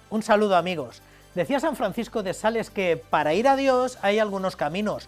Un saludo, amigos. Decía San Francisco de Sales que para ir a Dios hay algunos caminos,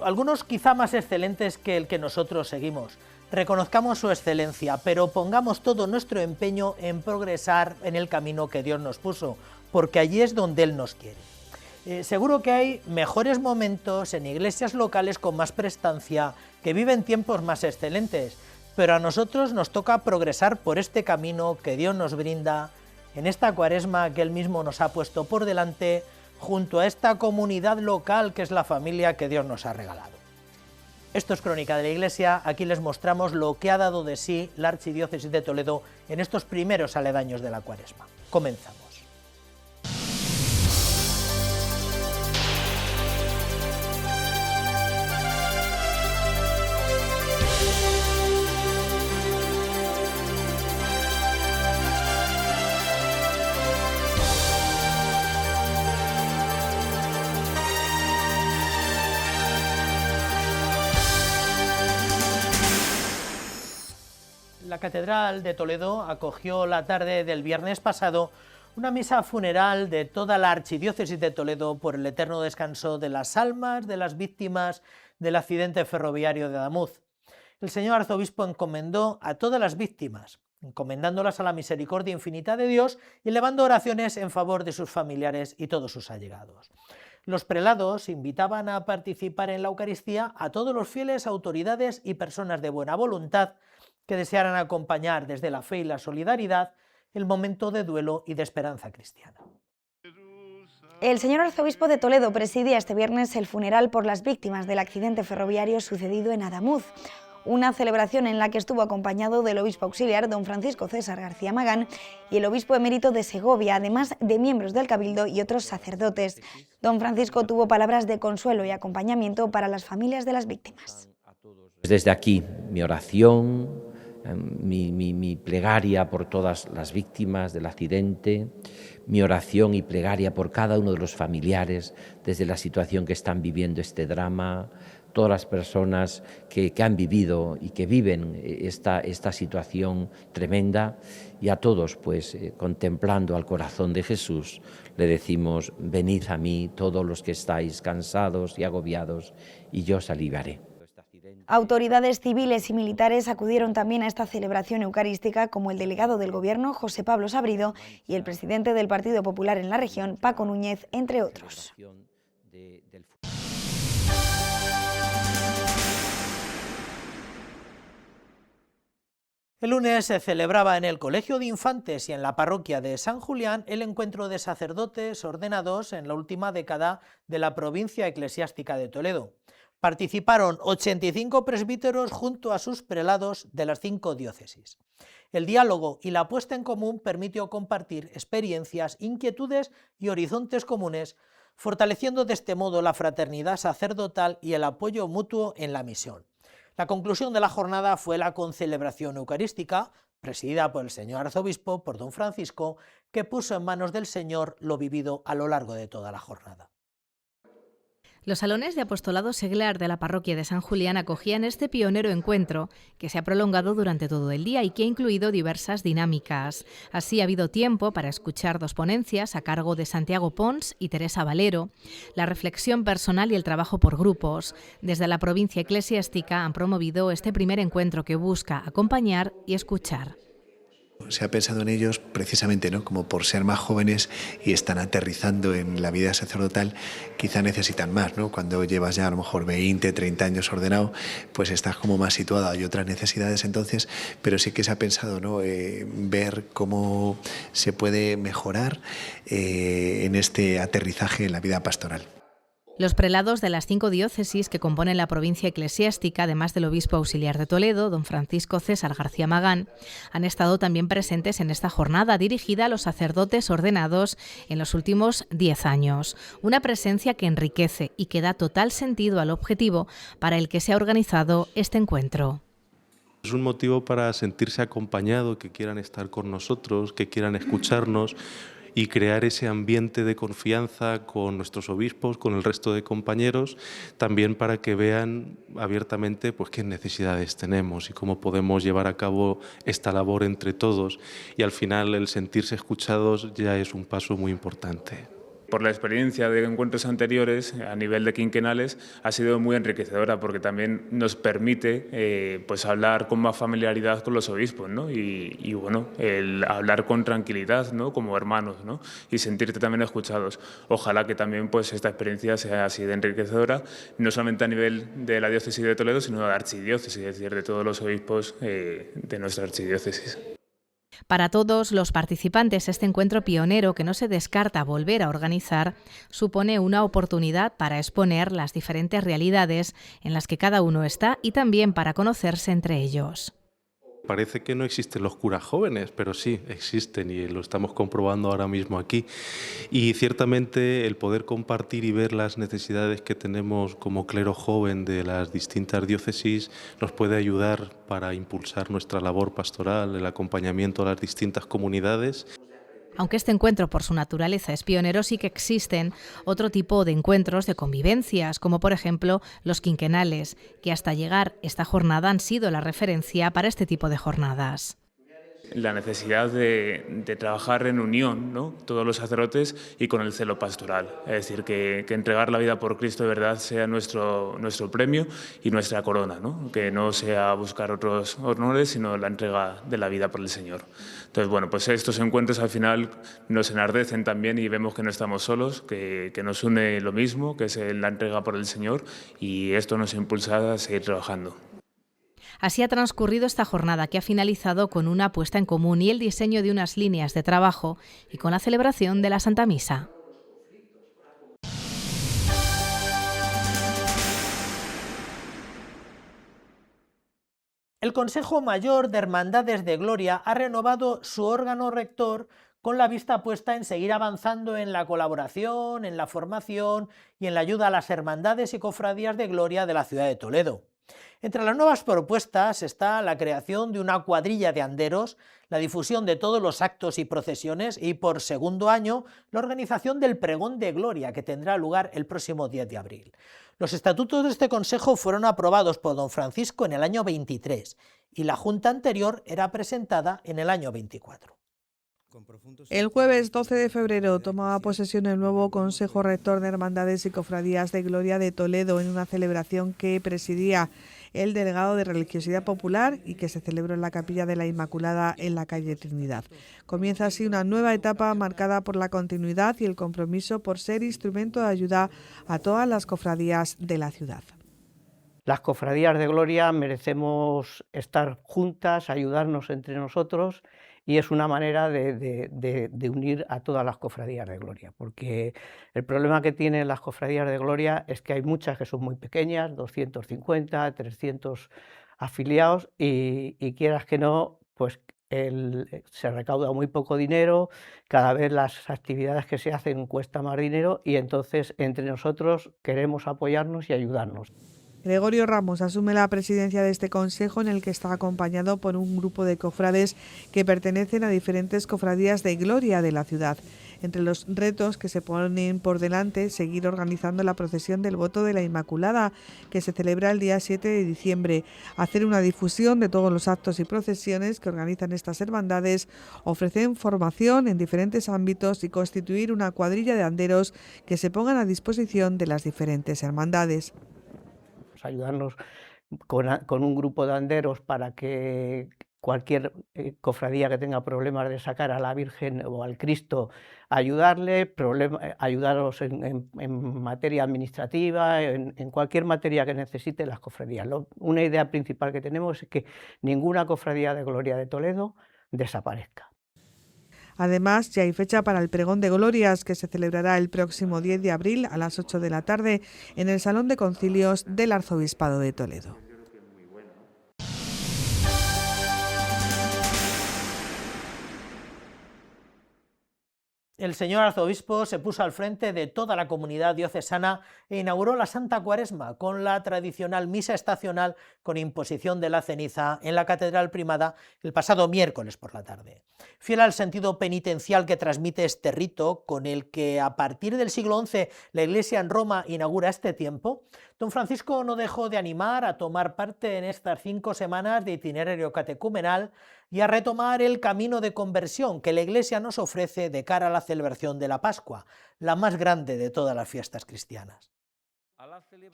algunos quizá más excelentes que el que nosotros seguimos. Reconozcamos su excelencia, pero pongamos todo nuestro empeño en progresar en el camino que Dios nos puso, porque allí es donde Él nos quiere. Seguro que hay mejores momentos en iglesias locales con más prestancia, que viven tiempos más excelentes, pero a nosotros nos toca progresar por este camino que Dios nos brinda en esta cuaresma que Él mismo nos ha puesto por delante, junto a esta comunidad local que es la familia que Dios nos ha regalado. Esto es Crónica de la Iglesia, aquí les mostramos lo que ha dado de sí la Archidiócesis de Toledo en estos primeros aledaños de la cuaresma. Comenzamos. La Catedral de Toledo acogió la tarde del viernes pasado una misa funeral de toda la Archidiócesis de Toledo por el eterno descanso de las almas de las víctimas del accidente ferroviario de Adamuz. El señor arzobispo encomendó a todas las víctimas, encomendándolas a la misericordia infinita de Dios y elevando oraciones en favor de sus familiares y todos sus allegados. Los prelados invitaban a participar en la Eucaristía a todos los fieles, autoridades y personas de buena voluntad que desearan acompañar desde la fe y la solidaridad el momento de duelo y de esperanza cristiana. El señor arzobispo de Toledo presidía este viernes el funeral por las víctimas del accidente ferroviario sucedido en Adamuz, una celebración en la que estuvo acompañado del obispo auxiliar don Francisco César García Magán y el obispo emérito de Segovia, además de miembros del Cabildo y otros sacerdotes. Don Francisco tuvo palabras de consuelo y acompañamiento para las familias de las víctimas. Desde aquí, mi oración, mi plegaria por todas las víctimas del accidente, mi oración y plegaria por cada uno de los familiares desde la situación que están viviendo este drama, todas las personas que han vivido y que viven esta situación tremenda, y a todos, pues contemplando al corazón de Jesús, le decimos: venid a mí todos los que estáis cansados y agobiados, y yo os aliviaré. Autoridades civiles y militares acudieron también a esta celebración eucarística, como el delegado del Gobierno, José Pablo Sabrido, y el presidente del Partido Popular en la región, Paco Núñez, entre otros. El lunes se celebraba en el Colegio de Infantes y en la parroquia de San Julián el encuentro de sacerdotes ordenados en la última década de la provincia eclesiástica de Toledo. Participaron 85 presbíteros junto a sus prelados de las 5 diócesis. El diálogo y la puesta en común permitió compartir experiencias, inquietudes y horizontes comunes, fortaleciendo de este modo la fraternidad sacerdotal y el apoyo mutuo en la misión. La conclusión de la jornada fue la concelebración eucarística, presidida por el señor arzobispo, por don Francisco, que puso en manos del Señor lo vivido a lo largo de toda la jornada. Los salones de apostolado seglar de la parroquia de San Julián acogían este pionero encuentro, que se ha prolongado durante todo el día y que ha incluido diversas dinámicas. Así ha habido tiempo para escuchar 2 ponencias a cargo de Santiago Pons y Teresa Valero, la reflexión personal y el trabajo por grupos. Desde la provincia eclesiástica han promovido este primer encuentro que busca acompañar y escuchar. Se ha pensado en ellos precisamente, ¿no?, como por ser más jóvenes y están aterrizando en la vida sacerdotal, quizá necesitan más, ¿no? Cuando llevas ya a lo mejor 20, 30 años ordenado, pues estás como más situado, hay otras necesidades entonces, pero sí que se ha pensado, ¿no?, ver cómo se puede mejorar en este aterrizaje en la vida pastoral. Los prelados de las 5 diócesis que componen la provincia eclesiástica, además del obispo auxiliar de Toledo, don Francisco César García Magán, han estado también presentes en esta jornada dirigida a los sacerdotes ordenados en los últimos 10 años. Una presencia que enriquece y que da total sentido al objetivo para el que se ha organizado este encuentro. Es un motivo para sentirse acompañado, que quieran estar con nosotros, que quieran escucharnos y crear ese ambiente de confianza con nuestros obispos, con el resto de compañeros, también para que vean abiertamente pues qué necesidades tenemos y cómo podemos llevar a cabo esta labor entre todos, y al final el sentirse escuchados ya es un paso muy importante. Por la experiencia de encuentros anteriores a nivel de quinquenales ha sido muy enriquecedora, porque también nos permite pues hablar con más familiaridad con los obispos, ¿no? Y bueno, el hablar con tranquilidad, ¿no? Como hermanos, ¿no? Y sentirte también escuchados. Ojalá que también pues esta experiencia sea así de enriquecedora, no solamente a nivel de la diócesis de Toledo, sino de la archidiócesis, es decir, de todos los obispos de nuestra archidiócesis. Para todos los participantes, este encuentro pionero, que no se descarta volver a organizar, supone una oportunidad para exponer las diferentes realidades en las que cada uno está y también para conocerse entre ellos. Parece que no existen los curas jóvenes, pero sí existen y lo estamos comprobando ahora mismo aquí. Y ciertamente el poder compartir y ver las necesidades que tenemos como clero joven de las distintas diócesis nos puede ayudar para impulsar nuestra labor pastoral, el acompañamiento a las distintas comunidades. Aunque este encuentro por su naturaleza es pionero, sí que existen otro tipo de encuentros de convivencias, como por ejemplo los quinquenales, que hasta llegar esta jornada han sido la referencia para este tipo de jornadas. La necesidad de trabajar en unión, ¿no? Todos los sacerdotes y con el celo pastoral. Es decir, que entregar la vida por Cristo de verdad sea nuestro premio y nuestra corona, ¿no? Que no sea buscar otros honores, sino la entrega de la vida por el Señor. Entonces, bueno, pues estos encuentros al final nos enardecen también y vemos que no estamos solos, que nos une lo mismo, que es la entrega por el Señor, y esto nos impulsa a seguir trabajando. Así ha transcurrido esta jornada, que ha finalizado con una puesta en común y el diseño de unas líneas de trabajo y con la celebración de la Santa Misa. El Consejo Mayor de Hermandades de Gloria ha renovado su órgano rector con la vista puesta en seguir avanzando en la colaboración, en la formación y en la ayuda a las hermandades y cofradías de gloria de la ciudad de Toledo. Entre las nuevas propuestas está la creación de una cuadrilla de anderos, la difusión de todos los actos y procesiones y, por segundo año, la organización del pregón de gloria, que tendrá lugar el próximo 10 de abril. Los estatutos de este consejo fueron aprobados por don Francisco en el año 23 y la junta anterior era presentada en el año 24. El jueves 12 de febrero tomaba posesión el nuevo Consejo Rector de Hermandades y Cofradías de Gloria de Toledo en una celebración que presidía el delegado de Religiosidad Popular y que se celebró en la Capilla de la Inmaculada en la calle Trinidad. Comienza así una nueva etapa marcada por la continuidad y el compromiso por ser instrumento de ayuda a todas las cofradías de la ciudad. Las cofradías de Gloria merecemos estar juntas, ayudarnos entre nosotros, y es una manera de unir a todas las cofradías de Gloria, porque el problema que tienen las cofradías de Gloria es que hay muchas que son muy pequeñas, 250, 300 afiliados, y quieras que no, pues se recauda muy poco dinero, cada vez las actividades que se hacen cuesta más dinero, y entonces entre nosotros queremos apoyarnos y ayudarnos. Gregorio Ramos asume la presidencia de este consejo, en el que está acompañado por un grupo de cofrades que pertenecen a diferentes cofradías de gloria de la ciudad. Entre los retos que se ponen por delante, seguir organizando la procesión del Voto de la Inmaculada, que se celebra el día 7 de diciembre, hacer una difusión de todos los actos y procesiones que organizan estas hermandades, ofrecer formación en diferentes ámbitos y constituir una cuadrilla de anderos que se pongan a disposición de las diferentes hermandades. Ayudarnos con un grupo de anderos para que cualquier cofradía que tenga problemas de sacar a la Virgen o al Cristo, ayudaros en materia administrativa, en cualquier materia que necesiten las cofradías. Una idea principal que tenemos es que ninguna cofradía de Gloria de Toledo desaparezca. Además, ya hay fecha para el pregón de glorias, que se celebrará el próximo 10 de abril a las 8 de la tarde en el Salón de Concilios del Arzobispado de Toledo. El señor arzobispo se puso al frente de toda la comunidad diocesana e inauguró la Santa Cuaresma con la tradicional misa estacional con imposición de la ceniza en la Catedral Primada el pasado miércoles por la tarde. Fiel al sentido penitencial que transmite este rito, con el que a partir del siglo XI la Iglesia en Roma inaugura este tiempo, don Francisco no dejó de animar a tomar parte en estas 5 semanas de itinerario catecumenal y a retomar el camino de conversión que la Iglesia nos ofrece de cara a la celebración de la Pascua, la más grande de todas las fiestas cristianas.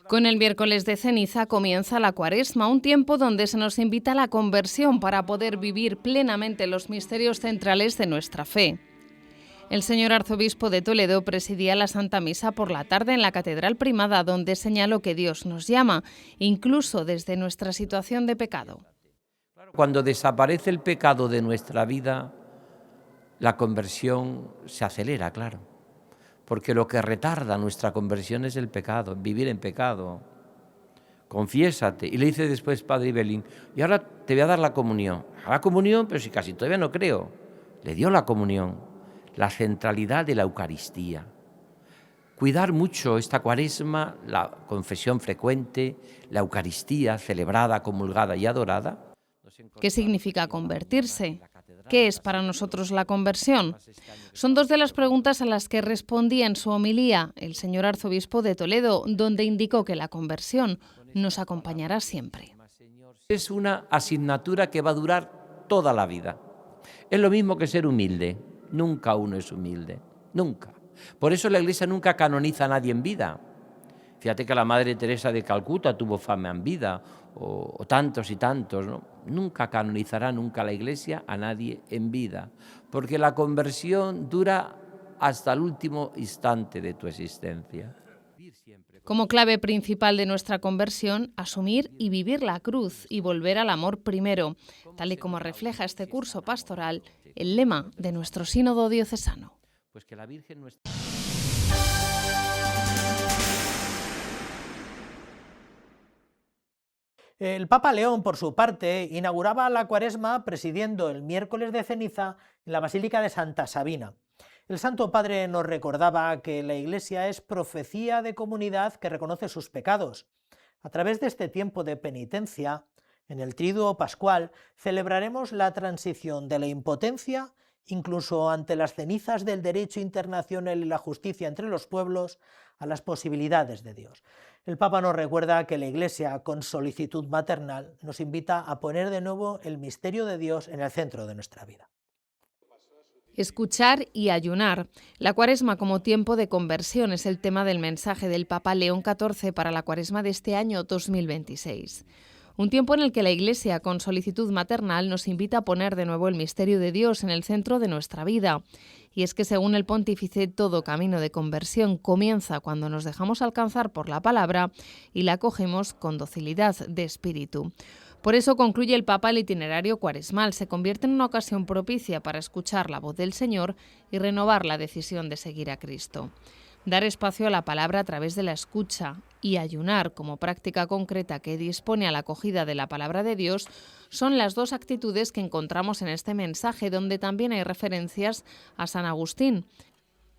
Con el miércoles de ceniza comienza la Cuaresma, un tiempo donde se nos invita a la conversión para poder vivir plenamente los misterios centrales de nuestra fe. El señor arzobispo de Toledo presidía la Santa Misa por la tarde en la Catedral Primada, donde señaló que Dios nos llama, incluso desde nuestra situación de pecado. Cuando desaparece el pecado de nuestra vida, la conversión se acelera, claro. Porque lo que retarda nuestra conversión es el pecado, vivir en pecado. Confiésate. Y le dice después Padre Ibelín, y ahora te voy a dar la comunión. La comunión, pero si casi todavía no creo. Le dio la comunión, la centralidad de la Eucaristía. Cuidar mucho esta Cuaresma, la confesión frecuente, la Eucaristía celebrada, comulgada y adorada. ¿Qué significa convertirse? ¿Qué es para nosotros la conversión? Son 2 de las preguntas a las que respondía en su homilía el señor arzobispo de Toledo, donde indicó que la conversión nos acompañará siempre. Es una asignatura que va a durar toda la vida. Es lo mismo que ser humilde. Nunca uno es humilde, nunca. Por eso la Iglesia nunca canoniza a nadie en vida. Fíjate que la Madre Teresa de Calcuta tuvo fama en vida, o tantos y tantos, ¿no? Nunca canonizará nunca la Iglesia a nadie en vida, porque la conversión dura hasta el último instante de tu existencia. Como clave principal de nuestra conversión, asumir y vivir la cruz y volver al amor primero, tal y como refleja este curso pastoral, el lema de nuestro sínodo diocesano. Pues que la Virgen nuestra... El Papa León, por su parte, inauguraba la Cuaresma presidiendo el miércoles de ceniza en la Basílica de Santa Sabina. El Santo Padre nos recordaba que la Iglesia es profecía de comunidad que reconoce sus pecados. A través de este tiempo de penitencia, en el Triduo Pascual, celebraremos la transición de la impotencia, incluso ante las cenizas del derecho internacional y la justicia entre los pueblos, a las posibilidades de Dios. El Papa nos recuerda que la Iglesia, con solicitud maternal, nos invita a poner de nuevo el misterio de Dios en el centro de nuestra vida. Escuchar y ayunar. La Cuaresma como tiempo de conversión es el tema del mensaje del Papa León XIV para la Cuaresma de este año 2026. Un tiempo en el que la Iglesia, con solicitud maternal, nos invita a poner de nuevo el misterio de Dios en el centro de nuestra vida. Y es que, según el pontífice, todo camino de conversión comienza cuando nos dejamos alcanzar por la palabra y la acogemos con docilidad de espíritu. Por eso, concluye el Papa, el itinerario cuaresmal se convierte en una ocasión propicia para escuchar la voz del Señor y renovar la decisión de seguir a Cristo. Dar espacio a la palabra a través de la escucha y ayunar como práctica concreta que dispone a la acogida de la palabra de Dios son las 2 actitudes que encontramos en este mensaje, donde también hay referencias a San Agustín.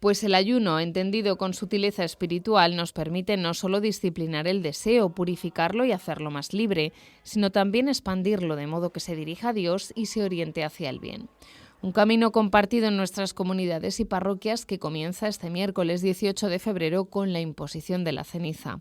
Pues el ayuno, entendido con sutileza espiritual, nos permite no solo disciplinar el deseo, purificarlo y hacerlo más libre, sino también expandirlo de modo que se dirija a Dios y se oriente hacia el bien. Un camino compartido en nuestras comunidades y parroquias que comienza este miércoles 18 de febrero con la imposición de la ceniza.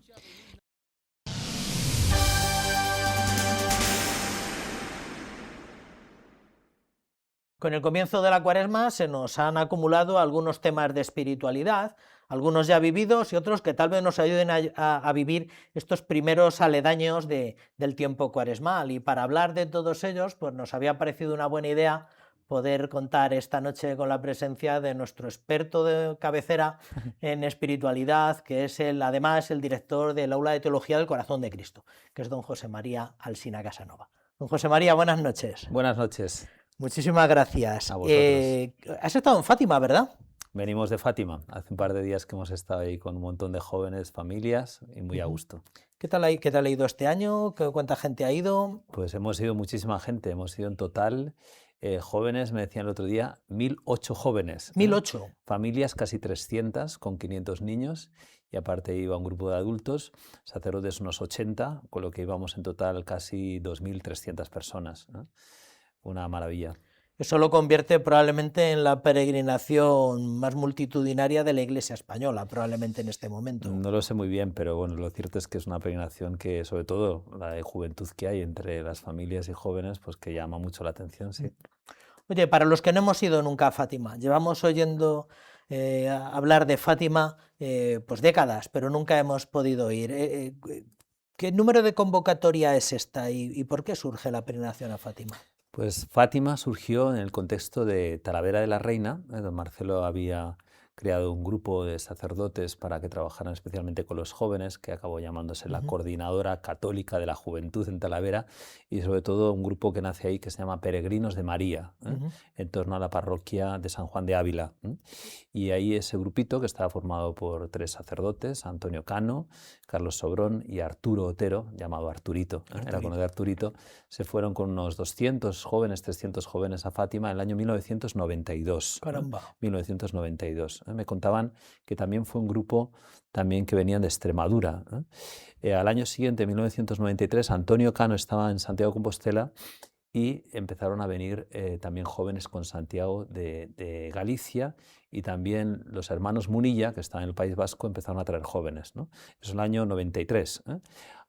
Con el comienzo de la Cuaresma se nos han acumulado algunos temas de espiritualidad, algunos ya vividos y otros que tal vez nos ayuden a vivir estos primeros aledaños del tiempo cuaresmal. Y para hablar de todos ellos, pues nos había parecido una buena idea poder contar esta noche con la presencia de nuestro experto de cabecera en espiritualidad, que es además el director del Aula de Teología del Corazón de Cristo, que es don José María Alsina Casanova. Don José María, buenas noches. Buenas noches. Muchísimas gracias. A vosotros. Has estado en Fátima, ¿verdad? Venimos de Fátima. Hace un par de días que hemos estado ahí con un montón de jóvenes, familias y muy a gusto. ¿Qué tal ha ido este año? ¿Cuánta gente ha ido? Pues hemos ido muchísima gente. Hemos ido en total Jóvenes, me decían el otro día, 1.008 jóvenes. 1.008. Familias casi 300, con 500 niños, y aparte iba un grupo de adultos, sacerdotes unos 80, con lo que íbamos en total casi 2.300 personas. Una maravilla. Eso lo convierte probablemente en la peregrinación más multitudinaria de la Iglesia española, probablemente en este momento. No lo sé muy bien, pero bueno, lo cierto es que es una peregrinación que, sobre todo, la de juventud que hay entre las familias y jóvenes, pues que llama mucho la atención, sí. Oye, para los que no hemos ido nunca a Fátima, llevamos oyendo hablar de Fátima pues décadas, pero nunca hemos podido ir. ¿Qué número de convocatoria es esta y por qué surge la peregrinación a Fátima? Pues Fátima surgió en el contexto de Talavera de la Reina. Don Marcelo había creado un grupo de sacerdotes para que trabajaran especialmente con los jóvenes, que acabó llamándose la Coordinadora Católica de la Juventud en Talavera, y sobre todo un grupo que nace ahí que se llama Peregrinos de María, en torno a la parroquia de San Juan de Ávila. Y ahí ese grupito, que estaba formado por 3 sacerdotes, Antonio Cano, Carlos Sobrón y Arturo Otero, llamado Arturito, era con el de Arturito, se fueron con unos 200 jóvenes, 300 jóvenes a Fátima en el año 1992. Caramba. 1992. Me contaban que también fue un grupo también que venían de Extremadura. Al año siguiente, 1993, Antonio Cano estaba en Santiago de Compostela y empezaron a venir también jóvenes con Santiago de Galicia, y también los hermanos Munilla, que están en el País Vasco, empezaron a traer jóvenes, ¿no? Eso es el año 93,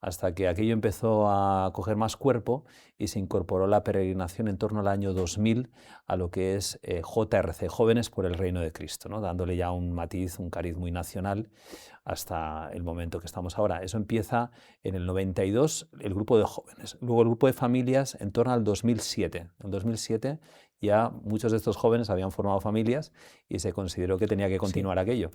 hasta que aquello empezó a coger más cuerpo y se incorporó la peregrinación en torno al año 2000 a lo que es JRC, Jóvenes por el Reino de Cristo, ¿no? Dándole ya un matiz, un cariz muy nacional hasta el momento que estamos ahora. Eso empieza en el 92, el grupo de jóvenes, luego el grupo de familias en torno al 2007. En 2007 ya muchos de estos jóvenes habían formado familias y se consideró que tenía que continuar aquello.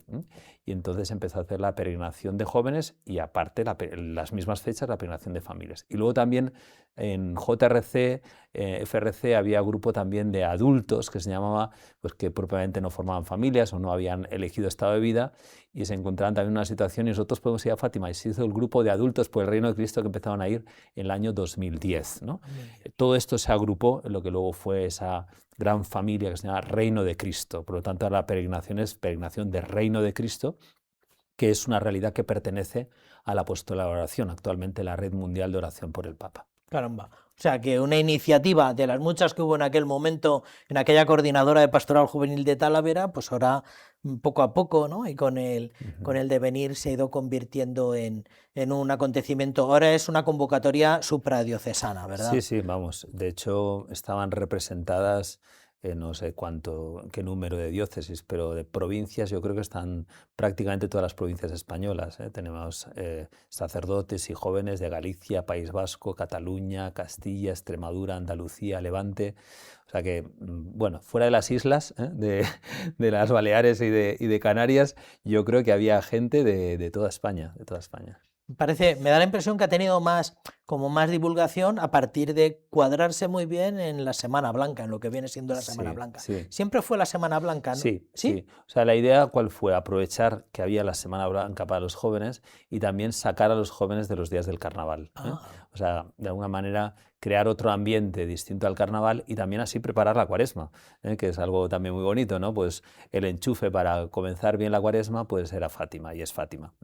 Y entonces empezó a hacer la peregrinación de jóvenes y aparte las mismas fechas la peregrinación de familias. Y luego también en JRC, FRC había grupo también de adultos que se llamaba, pues que propiamente no formaban familias o no habían elegido estado de vida y se encontraban también en una situación, y nosotros podemos ir a Fátima, y se hizo el grupo de adultos por el Reino de Cristo que empezaron a ir en el año 2010, ¿no? Todo esto se agrupó en lo que luego fue esa gran familia que se llama Reino de Cristo. Por lo tanto, la peregrinación es peregrinación del Reino de Cristo, que es una realidad que pertenece al apostolado de oración, actualmente la Red Mundial de Oración por el Papa. Caramba. O sea, que una iniciativa de las muchas que hubo en aquel momento en aquella coordinadora de pastoral juvenil de Talavera, pues ahora poco a poco, ¿no? Y con el devenir se ha ido convirtiendo en un acontecimiento. Ahora es una convocatoria supradiocesana, ¿verdad? Sí, sí, vamos. De hecho, estaban representadas no sé qué número de diócesis, pero de provincias yo creo que están prácticamente todas las provincias españolas. Tenemos sacerdotes y jóvenes de Galicia, País Vasco, Cataluña, Castilla, Extremadura, Andalucía, Levante. O sea que, bueno, fuera de las islas, de las Baleares y de Canarias, yo creo que había gente de toda España, de toda España. Me da la impresión que ha tenido más divulgación a partir de cuadrarse muy bien en la Semana Blanca, en lo que viene siendo la Semana Blanca. Sí. Siempre fue la Semana Blanca, ¿no? Sí. O sea, la idea ¿cuál fue? Aprovechar que había la Semana Blanca para los jóvenes y también sacar a los jóvenes de los días del carnaval. O sea, de alguna manera crear otro ambiente distinto al carnaval y también así preparar la cuaresma, que es algo también muy bonito, ¿no? Pues el enchufe para comenzar bien la cuaresma pues era Fátima, y es Fátima.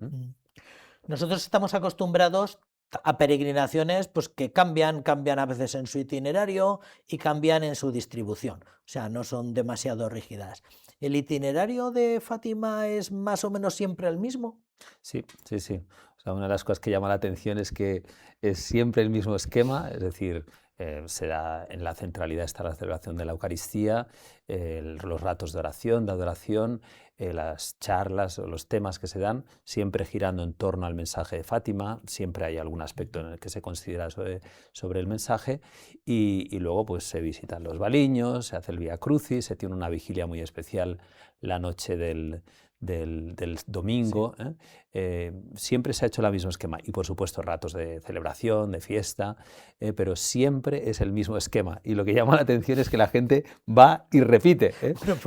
Nosotros estamos acostumbrados a peregrinaciones pues, que cambian a veces en su itinerario y cambian en su distribución, o sea, no son demasiado rígidas. ¿El itinerario de Fátima es más o menos siempre el mismo? Sí. O sea, una de las cosas que llama la atención es que es siempre el mismo esquema, es decir, se da en la centralidad está la celebración de la Eucaristía, los ratos de oración, de adoración, las charlas o los temas que se dan, siempre girando en torno al mensaje de Fátima, siempre hay algún aspecto en el que se considera sobre el mensaje, y luego pues se visitan los baliños, se hace el Vía Crucis, se tiene una vigilia muy especial la noche del domingo, siempre se ha hecho el mismo esquema y por supuesto ratos de celebración, de fiesta, pero siempre es el mismo esquema y lo que llama la atención es que la gente va y repite.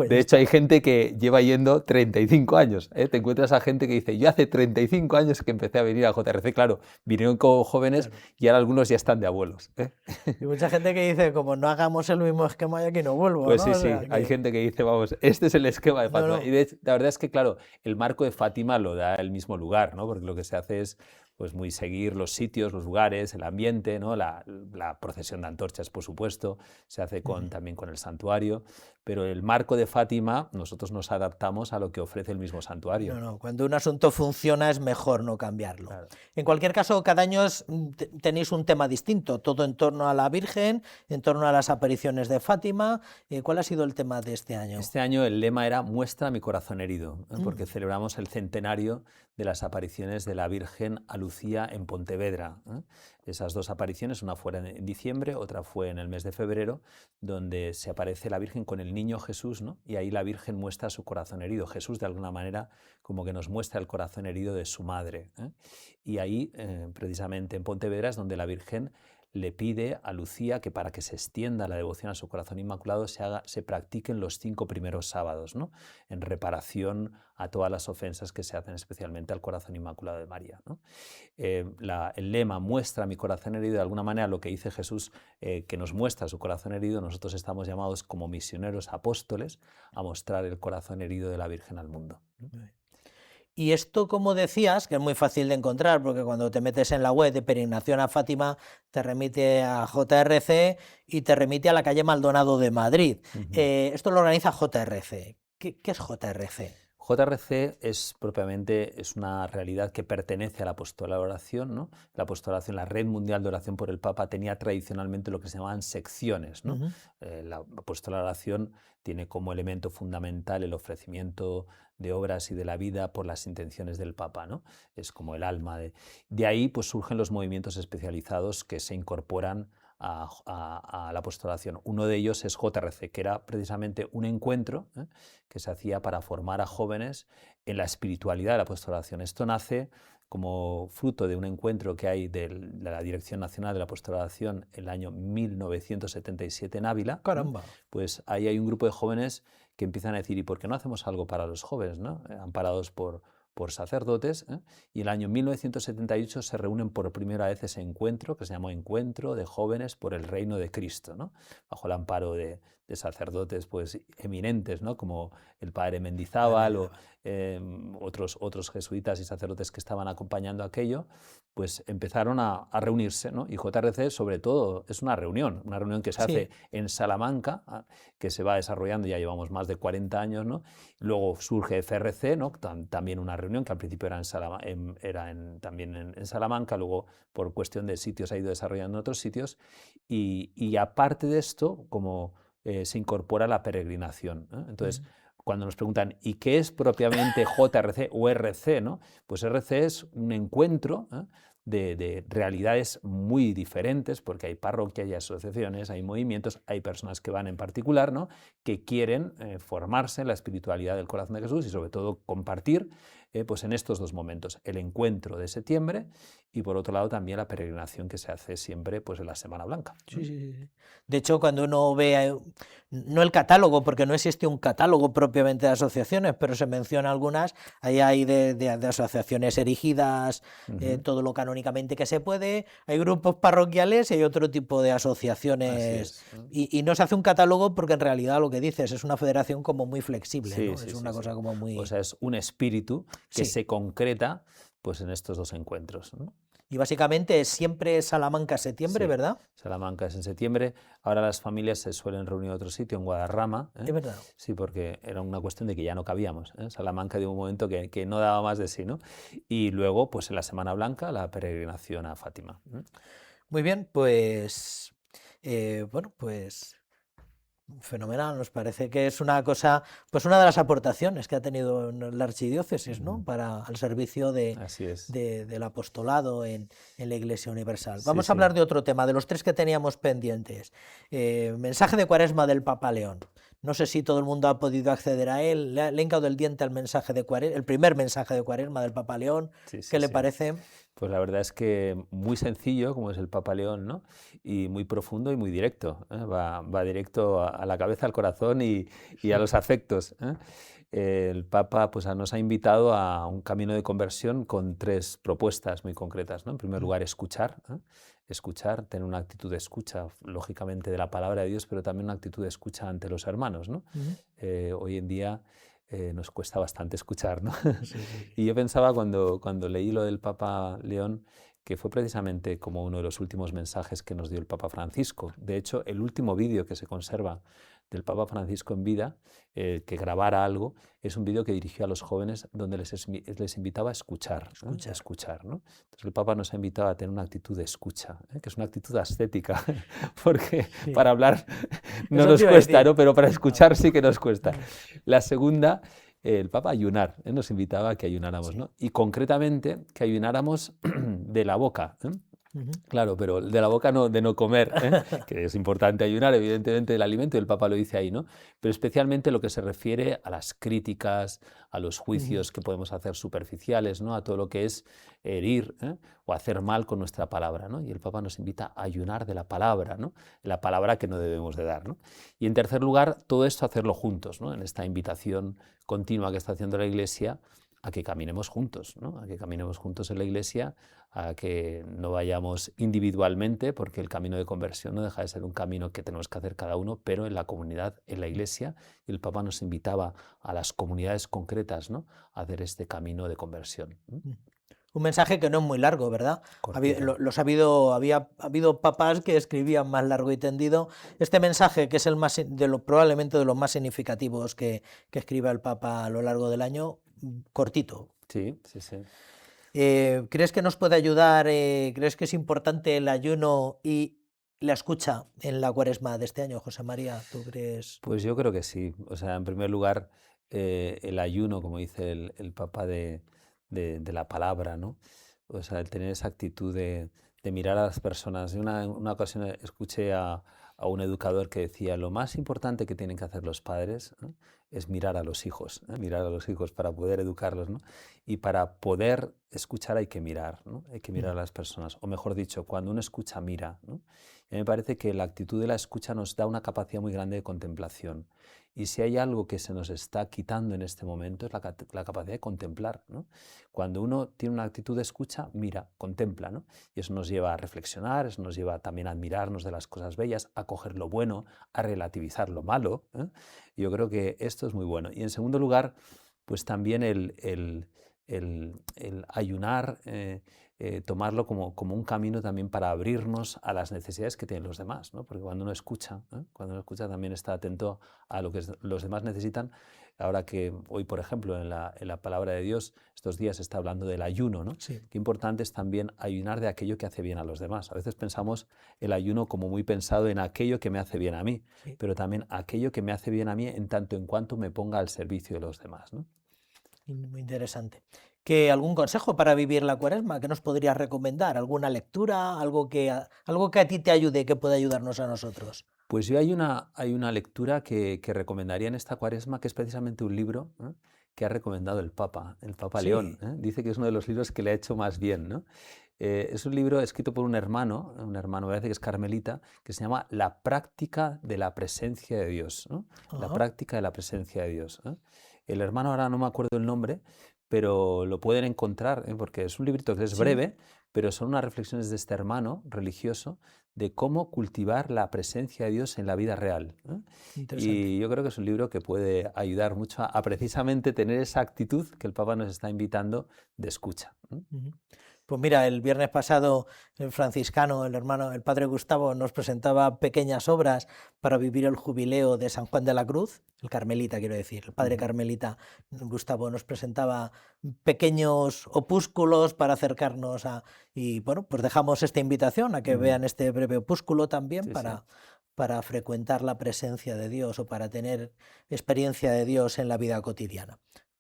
De hecho hay gente que lleva yendo 35 años. Te encuentras a gente que dice, yo hace 35 años que empecé a venir a JRC, claro, vinieron como jóvenes y ahora algunos ya están de abuelos. Y mucha gente que dice, como no hagamos el mismo esquema, ya que no vuelvo. Pues ¿no? sí, sí, hay gente que dice, vamos, este es el esquema de Fátima. No. Y la verdad es que, claro, el marco de Fátima lo da el mismo lugar, ¿no? Porque lo que se hace es pues muy seguir los sitios, los lugares, el ambiente, ¿no? La procesión de antorchas, por supuesto, se hace también con el santuario, pero el marco de Fátima nosotros nos adaptamos a lo que ofrece el mismo santuario. No, cuando un asunto funciona es mejor no cambiarlo. Claro. En cualquier caso, cada año tenéis un tema distinto, todo en torno a la Virgen, en torno a las apariciones de Fátima. ¿Cuál ha sido el tema de este año? Este año el lema era Muestra mi corazón herido, porque celebramos el centenario de las apariciones de la Virgen a Lucía en Pontevedra. Esas dos apariciones, una fue en diciembre, otra fue en el mes de febrero, donde se aparece la Virgen con el niño Jesús, ¿no? Y ahí la Virgen muestra su corazón herido. Jesús, de alguna manera, como que nos muestra el corazón herido de su madre. Y ahí, precisamente en Pontevedra, es donde la Virgen le pide a Lucía que para que se extienda la devoción a su corazón inmaculado se practiquen los 5 primeros sábados, ¿no? En reparación a todas las ofensas que se hacen especialmente al corazón inmaculado de María, ¿no? El lema Muestra mi corazón herido, de alguna manera lo que dice Jesús, que nos muestra su corazón herido, nosotros estamos llamados como misioneros apóstoles a mostrar el corazón herido de la Virgen al mundo, ¿no? Y esto, como decías, que es muy fácil de encontrar, porque cuando te metes en la web de Peregrinación a Fátima, te remite a JRC y te remite a la calle Maldonado de Madrid. Esto lo organiza JRC. ¿Qué es JRC? JRC es propiamente una realidad que pertenece al apostolado de oración, ¿no? El apostolado de oración, la Red Mundial de Oración por el Papa, tenía tradicionalmente lo que se llamaban secciones, ¿no? La apostolado de oración tiene como elemento fundamental el ofrecimiento de obras y de la vida por las intenciones del Papa, ¿no? Es como el alma. De ahí pues surgen los movimientos especializados que se incorporan a la apostolación. Uno de ellos es JRC, que era precisamente un encuentro que se hacía para formar a jóvenes en la espiritualidad de la apostolación. Esto nace como fruto de un encuentro que hay de la Dirección Nacional de la Apostolación en el año 1977 en Ávila. ¡Caramba! Pues ahí hay un grupo de jóvenes que empiezan a decir, ¿y por qué no hacemos algo para los jóvenes, ¿no? Amparados por sacerdotes, y en el año 1978 se reúnen por primera vez ese encuentro, que se llamó Encuentro de Jóvenes por el Reino de Cristo, ¿no? Bajo el amparo de sacerdotes pues, eminentes, ¿no? Como el padre Mendizábal o otros jesuitas y sacerdotes que estaban acompañando aquello, pues empezaron a reunirse, ¿no? Y JRC sobre todo es una reunión que se hace en Salamanca, que se va desarrollando, ya llevamos más de 40 años, ¿no? Luego surge FRC, ¿no? También una reunión que al principio era también en Salamanca, luego por cuestión de sitios ha ido desarrollando en otros sitios, y aparte de esto, como se incorpora la peregrinación, ¿eh? Entonces, cuando nos preguntan, ¿y qué es propiamente JRC o RC? ¿No? Pues RC es un encuentro de realidades muy diferentes, porque hay parroquias, hay asociaciones, hay movimientos, hay personas que van en particular, ¿no? Que quieren formarse en la espiritualidad del corazón de Jesús y sobre todo compartir pues en estos dos momentos, el encuentro de septiembre y por otro lado también la peregrinación que se hace siempre pues en la Semana Blanca. Sí. De hecho, cuando uno ve, no el catálogo, porque no existe un catálogo propiamente de asociaciones, pero se menciona algunas, ahí hay de asociaciones erigidas, todo lo canónicamente que se puede, hay grupos parroquiales y hay otro tipo de asociaciones, y no se hace un catálogo porque en realidad lo que dices es una federación como muy flexible, ¿no? Es una cosa como muy... O sea, es un espíritu que se concreta pues en estos dos encuentros, ¿no? Y básicamente siempre Salamanca-septiembre, ¿verdad? Salamanca es en septiembre. Ahora las familias se suelen reunir en otro sitio, en Guadarrama. Es verdad. Sí, porque era una cuestión de que ya no cabíamos. Salamanca de un momento que no daba más de sí, ¿no? Y luego, pues en la Semana Blanca, la peregrinación a Fátima. Muy bien, pues... fenomenal, nos parece que es una cosa, pues una de las aportaciones que ha tenido la archidiócesis, ¿no? Para al servicio del apostolado en la Iglesia Universal. Vamos a hablar de otro tema, de los tres que teníamos pendientes. Mensaje de Cuaresma del Papa León. No sé si todo el mundo ha podido acceder a él. Le ha hincado el diente al mensaje de Cuaresma, el primer mensaje de Cuaresma del Papa León. ¿Qué le parece? Pues la verdad es que muy sencillo, como es el Papa León, ¿no? Y muy profundo y muy directo, ¿eh? Va directo a la cabeza, al corazón y a los afectos, ¿eh? El Papa pues, nos ha invitado a un camino de conversión con 3 propuestas muy concretas, ¿no? En primer lugar, escuchar, ¿eh? Escuchar, tener una actitud de escucha, lógicamente, de la palabra de Dios, pero también una actitud de escucha ante los hermanos, ¿no? Hoy en día nos cuesta bastante escuchar, ¿no? Y yo pensaba cuando leí lo del Papa León, que fue precisamente como uno de los últimos mensajes que nos dio el Papa Francisco. De hecho, el último vídeo que se conserva del Papa Francisco en vida, que grabara algo, es un vídeo que dirigió a los jóvenes donde les invitaba a escuchar, ¿no? A escuchar, ¿no? Entonces el Papa nos ha invitado a tener una actitud de escucha, ¿eh? Que es una actitud ascética, porque para hablar no nos cuesta, ¿no? Pero para escuchar sí que nos cuesta. La segunda, el Papa ayunar, ¿eh? Nos invitaba a que ayunáramos, ¿no? Y concretamente que ayunáramos de la boca, ¿eh? Claro, pero de la boca no, de no comer, ¿eh? Que es importante ayunar, evidentemente, del alimento, y el Papa lo dice ahí, ¿no? Pero especialmente lo que se refiere a las críticas, a los juicios que podemos hacer superficiales, ¿no? A todo lo que es herir, ¿eh? O hacer mal con nuestra palabra, ¿no? Y el Papa nos invita a ayunar de la palabra, ¿no? La palabra que no debemos de dar, ¿no? Y en tercer lugar, todo esto hacerlo juntos, ¿no? En esta invitación continua que está haciendo la Iglesia a que caminemos juntos, ¿no? A que caminemos juntos en la Iglesia, a que no vayamos individualmente, porque el camino de conversión no deja de ser un camino que tenemos que hacer cada uno, pero en la comunidad, en la Iglesia, y el Papa nos invitaba a las comunidades concretas, ¿no? A hacer este camino de conversión. Un mensaje que no es muy largo, ¿verdad? Ha habido papas que escribían más largo y tendido. Este mensaje, que es probablemente de los más significativos que escriba el Papa a lo largo del año, cortito. Sí, sí, sí. ¿Crees que nos puede ayudar? ¿Crees que es importante el ayuno y la escucha en la Cuaresma de este año, José María? ¿Tú crees? Pues yo creo que sí. O sea, en primer lugar, el ayuno, como dice el Papa, de la palabra, ¿no? O sea, el tener esa actitud de mirar a las personas. En una ocasión escuché a un educador que decía: lo más importante que tienen que hacer los padres, ¿no? Es mirar a los hijos, ¿eh? Mirar a los hijos para poder educarlos, ¿no? Y para poder escuchar hay que mirar, ¿no? Hay que mirar a las personas, o mejor dicho, cuando uno escucha, mira, ¿no? Y a mí me parece que la actitud de la escucha nos da una capacidad muy grande de contemplación. Y si hay algo que se nos está quitando en este momento es la capacidad de contemplar, ¿no? Cuando uno tiene una actitud de escucha, mira, contempla, ¿no? Y eso nos lleva a reflexionar, eso nos lleva también a admirarnos de las cosas bellas, a coger lo bueno, a relativizar lo malo, ¿eh? Yo creo que esto es muy bueno. Y en segundo lugar, pues también el ayunar, tomarlo como un camino también para abrirnos a las necesidades que tienen los demás, ¿no? Porque cuando uno escucha, también está atento a lo que los demás necesitan. Ahora que hoy, por ejemplo, en la palabra de Dios, estos días se está hablando del ayuno, ¿no? Sí. Qué importante es también ayunar de aquello que hace bien a los demás. A veces pensamos el ayuno como muy pensado en aquello que me hace bien a mí, Sí. pero también aquello que me hace bien a mí en tanto en cuanto me ponga al servicio de los demás, ¿no? Muy interesante. ¿Algún consejo para vivir la Cuaresma? ¿Qué nos podrías recomendar? ¿Alguna lectura? ¿Algo que a ti te ayude, que pueda ayudarnos a nosotros? Pues yo hay una lectura que recomendaría en esta Cuaresma, que es precisamente un libro, ¿eh? Que ha recomendado el Papa Sí. León, ¿eh? Dice que es uno de los libros que le ha hecho más bien, ¿no? Es un libro escrito por un hermano, me parece que es carmelita, que se llama La práctica de la presencia de Dios, ¿no? La Ajá. práctica de la presencia de Dios, ¿eh? El hermano, ahora no me acuerdo el nombre, pero lo pueden encontrar, ¿eh? Porque es un librito que es Sí. breve, pero son unas reflexiones de este hermano religioso de cómo cultivar la presencia de Dios en la vida real, ¿eh? Interesante. Y yo creo que es un libro que puede ayudar mucho a precisamente tener esa actitud que el Papa nos está invitando de escucha, ¿eh? Ujú. Pues mira, el viernes pasado el franciscano, el padre Gustavo, nos presentaba pequeñas obras para vivir el jubileo de San Juan de la Cruz, el carmelita quiero decir, el padre carmelita Gustavo nos presentaba pequeños opúsculos para acercarnos y bueno, pues dejamos esta invitación a que vean este breve opúsculo también Sí, para frecuentar la presencia de Dios o para tener experiencia de Dios en la vida cotidiana.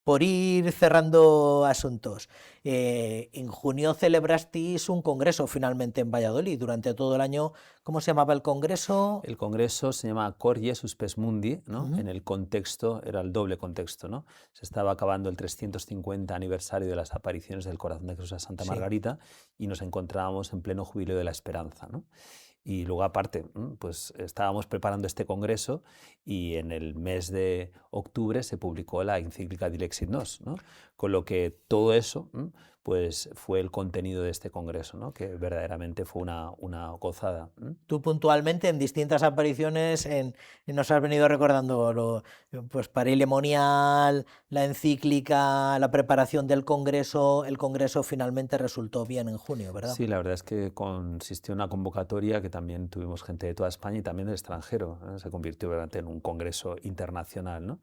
por ir cerrando asuntos, en junio celebrasteis un congreso finalmente en Valladolid durante todo el año. ¿Cómo se llamaba el congreso? El congreso se llama Cor Jesus Spes Mundi, ¿no? Ujú. En el contexto, era el doble contexto, ¿no? Se estaba acabando el 350 aniversario de las apariciones del corazón de Jesús a Santa Sí. Margarita y nos encontrábamos en pleno jubileo de la esperanza, ¿no? Y luego aparte, pues estábamos preparando este congreso y en el mes de octubre se publicó la encíclica Dilexit Nos, ¿no? Con lo que todo eso pues fue el contenido de este congreso, ¿no? Que verdaderamente fue una gozada. Tú puntualmente en distintas apariciones nos has venido recordando pues Parile Monial, la encíclica, la preparación del congreso. El congreso finalmente resultó bien en junio, ¿verdad? Sí, la verdad es que consistió en una convocatoria que también tuvimos gente de toda España y también del extranjero, ¿eh? Se convirtió obviamente en un congreso internacional, ¿no?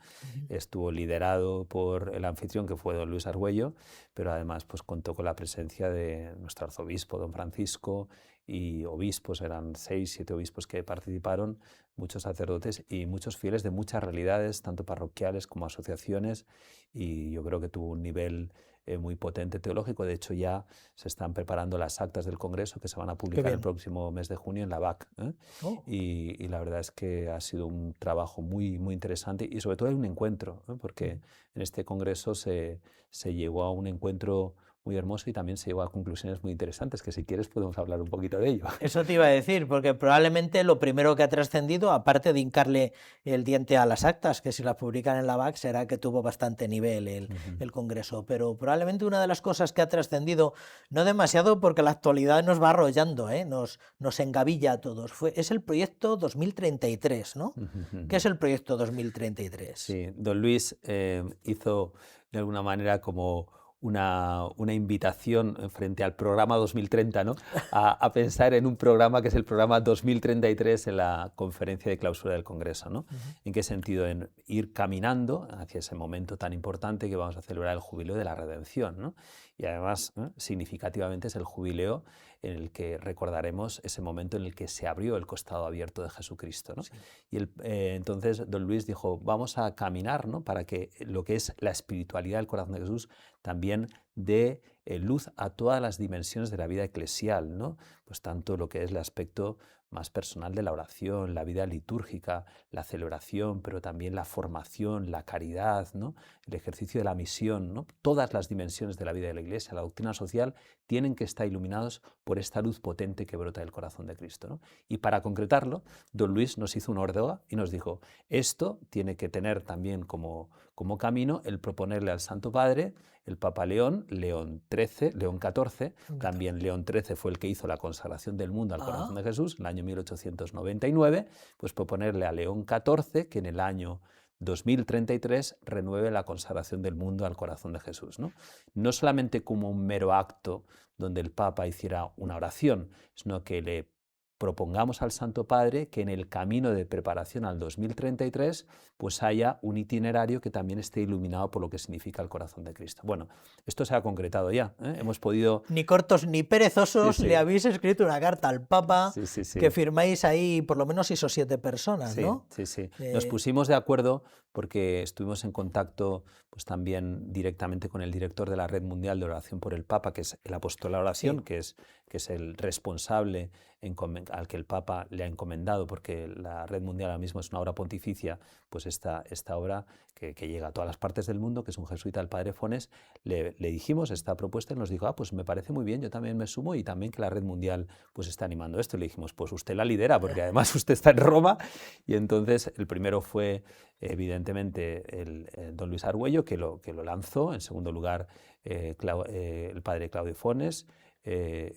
Estuvo liderado por el anfitrión, que fue don Luis Argüello, pero además pues contó con la presencia de nuestro arzobispo, don Francisco, y obispos, eran 6, 7 obispos que participaron, muchos sacerdotes y muchos fieles de muchas realidades, tanto parroquiales como asociaciones, y yo creo que tuvo un nivel muy potente teológico. De hecho, ya se están preparando las actas del Congreso que se van a publicar el próximo mes de junio en la BAC, ¿eh? Oh. Y la verdad es que ha sido un trabajo muy, muy interesante y sobre todo hay un encuentro, ¿eh? Porque en este Congreso se llegó a un encuentro muy hermoso y también se llegó a conclusiones muy interesantes, que si quieres podemos hablar un poquito de ello. Eso te iba a decir, porque probablemente lo primero que ha trascendido, aparte de hincarle el diente a las actas, que si las publican en la BAC será que tuvo bastante nivel el congreso, pero probablemente una de las cosas que ha trascendido, no demasiado porque la actualidad nos va arrollando, nos engavilla a todos, es el proyecto 2033, ¿no? ¿Qué es el proyecto 2033? Sí, don Luis hizo de alguna manera como una invitación frente al programa 2030, ¿no? A pensar en un programa que es el programa 2033 en la conferencia de clausura del Congreso, ¿no? ¿En qué sentido? En ir caminando hacia ese momento tan importante que vamos a celebrar el jubileo de la redención, ¿no? Y además, significativamente es el jubileo en el que recordaremos ese momento en el que se abrió el costado abierto de Jesucristo, ¿no? Sí. Y entonces don Luis dijo, vamos a caminar, ¿no? Para que lo que es la espiritualidad del corazón de Jesús también dé luz a todas las dimensiones de la vida eclesial, ¿no? Pues tanto lo que es el aspecto más personal de la oración, la vida litúrgica, la celebración, pero también la formación, la caridad, ¿no? El ejercicio de la misión, ¿no? Todas las dimensiones de la vida de la Iglesia, la doctrina social, tienen que estar iluminados por esta luz potente que brota del corazón de Cristo, ¿no? Y para concretarlo, don Luis nos hizo una órdago y nos dijo, esto tiene que tener también como camino el proponerle al Santo Padre, el Papa León XIV, también León XIII fue el que hizo la consagración del mundo al corazón de Jesús en el año 1899, pues proponerle a León XIV que en el año 2033 renueve la consagración del mundo al corazón de Jesús, ¿no? No solamente como un mero acto donde el Papa hiciera una oración, sino que le propongamos al Santo Padre que en el camino de preparación al 2033 pues haya un itinerario que también esté iluminado por lo que significa el corazón de Cristo. Bueno, esto se ha concretado ya, ¿eh? Hemos podido... Ni cortos ni perezosos, le habéis escrito una carta al Papa que firmáis ahí por lo menos 6 o 7 personas, ¿no? Sí. Nos pusimos de acuerdo porque estuvimos en contacto pues también directamente con el director de la Red Mundial de Oración por el Papa, que es el Apostolado de Oración, que es el responsable al que el Papa le ha encomendado, porque la Red Mundial ahora mismo es una obra pontificia, pues esta obra que llega a todas las partes del mundo, que es un jesuita, el Padre Fones, le dijimos esta propuesta y nos dijo, pues me parece muy bien, yo también me sumo y también que la Red Mundial pues está animando esto. Y le dijimos, pues usted la lidera, porque además usted está en Roma. Y entonces el primero fue evidentemente el don Luis Argüello, que lo lanzó. En segundo lugar el padre Claudio Fones,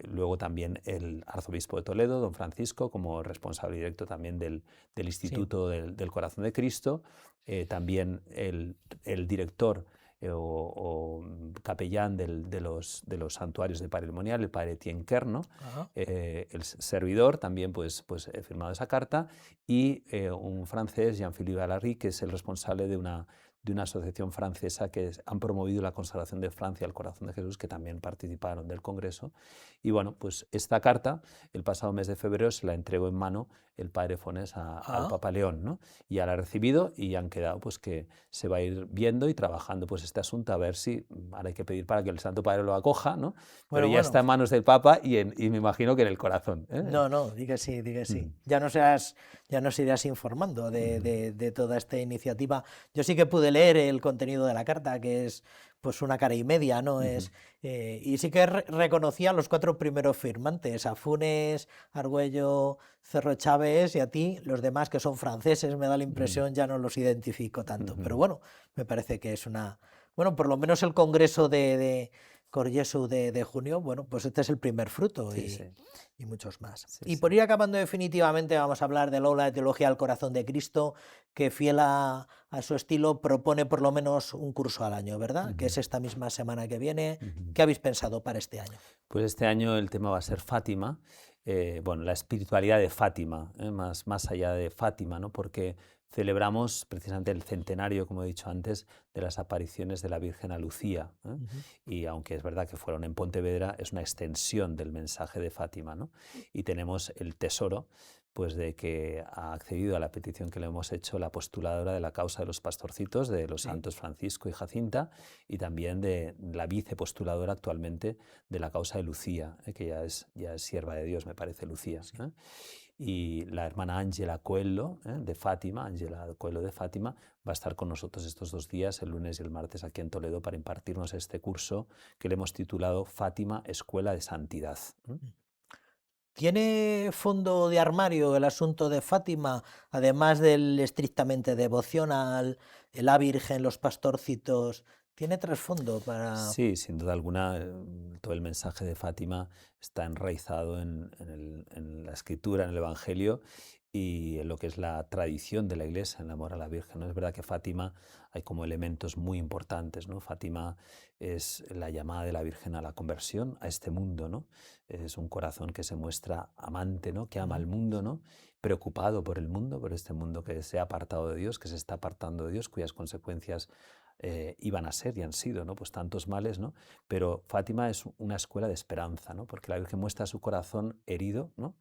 luego también el arzobispo de Toledo, don Francisco, como responsable directo también del Instituto del Corazón de Cristo, también el director o capellán de los santuarios de Parile Monial, el padre Etienne Kern, el servidor también pues he firmado esa carta, y un francés, Jean-Philippe Allary, que es el responsable de de una asociación francesa que han promovido la consagración de Francia al corazón de Jesús, que también participaron del Congreso. Y bueno, pues esta carta, el pasado mes de febrero, se la entregó en mano el padre Fonés al Papa León, ¿no? Y ya la ha recibido y han quedado pues que se va a ir viendo y trabajando pues este asunto, a ver si ahora hay que pedir para que el Santo Padre lo acoja, ¿no? Pero ya está en manos del Papa y me imagino que en el corazón. No, di que sí, di que sí. Ya nos irás informando de toda esta iniciativa. Yo sí que pude leer el contenido de la carta, que es pues una cara y media, ¿no? Y sí que reconocía a los 4 primeros firmantes, a Funes, Argüello, Cerro Chávez y a ti. Los demás, que son franceses, me da la impresión, ya no los identifico tanto. Pero bueno, me parece que es una... Bueno, por lo menos el congreso de Corgesu de junio, bueno, pues este es el primer fruto y muchos más. Y por ir acabando definitivamente, vamos a hablar del aula de teología al corazón de Cristo, que fiel a su estilo propone por lo menos un curso al año, ¿verdad? Que es esta misma semana que viene. ¿Qué habéis pensado para este año? Pues este año el tema va a ser Fátima, bueno, la espiritualidad de Fátima, más allá de Fátima, ¿no? Porque celebramos precisamente el centenario, como he dicho antes, de las apariciones de la Virgen a Lucía. Y aunque es verdad que fueron en Pontevedra, es una extensión del mensaje de Fátima, ¿no? Y tenemos el tesoro pues de que ha accedido a la petición que le hemos hecho la postuladora de la causa de los pastorcitos, de los santos Francisco y Jacinta, y también de la vicepostuladora actualmente de la causa de Lucía, que ya es sierva de Dios, me parece, Lucía. Y la hermana Ángela Coelho, de Fátima, Ángela Coelho de Fátima, va a estar con nosotros estos 2 días, el lunes y el martes, aquí en Toledo, para impartirnos este curso que le hemos titulado Fátima, Escuela de Santidad. ¿Tiene fondo de armario el asunto de Fátima, además del estrictamente devocional, la Virgen, los pastorcitos? ¿Tiene trasfondo para...? Sí, sin duda alguna, todo el mensaje de Fátima está enraizado en la Escritura, en el Evangelio y en lo que es la tradición de la Iglesia, en el amor a la Virgen, ¿no? Es verdad que Fátima hay como elementos muy importantes, ¿no? Fátima es la llamada de la Virgen a la conversión, a este mundo, ¿no? Es un corazón que se muestra amante, ¿no? Que ama al mundo, ¿no? Preocupado por el mundo, por este mundo que se ha apartado de Dios, que se está apartando de Dios, cuyas consecuencias iban a ser y han sido, ¿no? Pues tantos males, ¿no? Pero Fátima es una escuela de esperanza, ¿no? Porque la Virgen muestra su corazón herido, ¿no?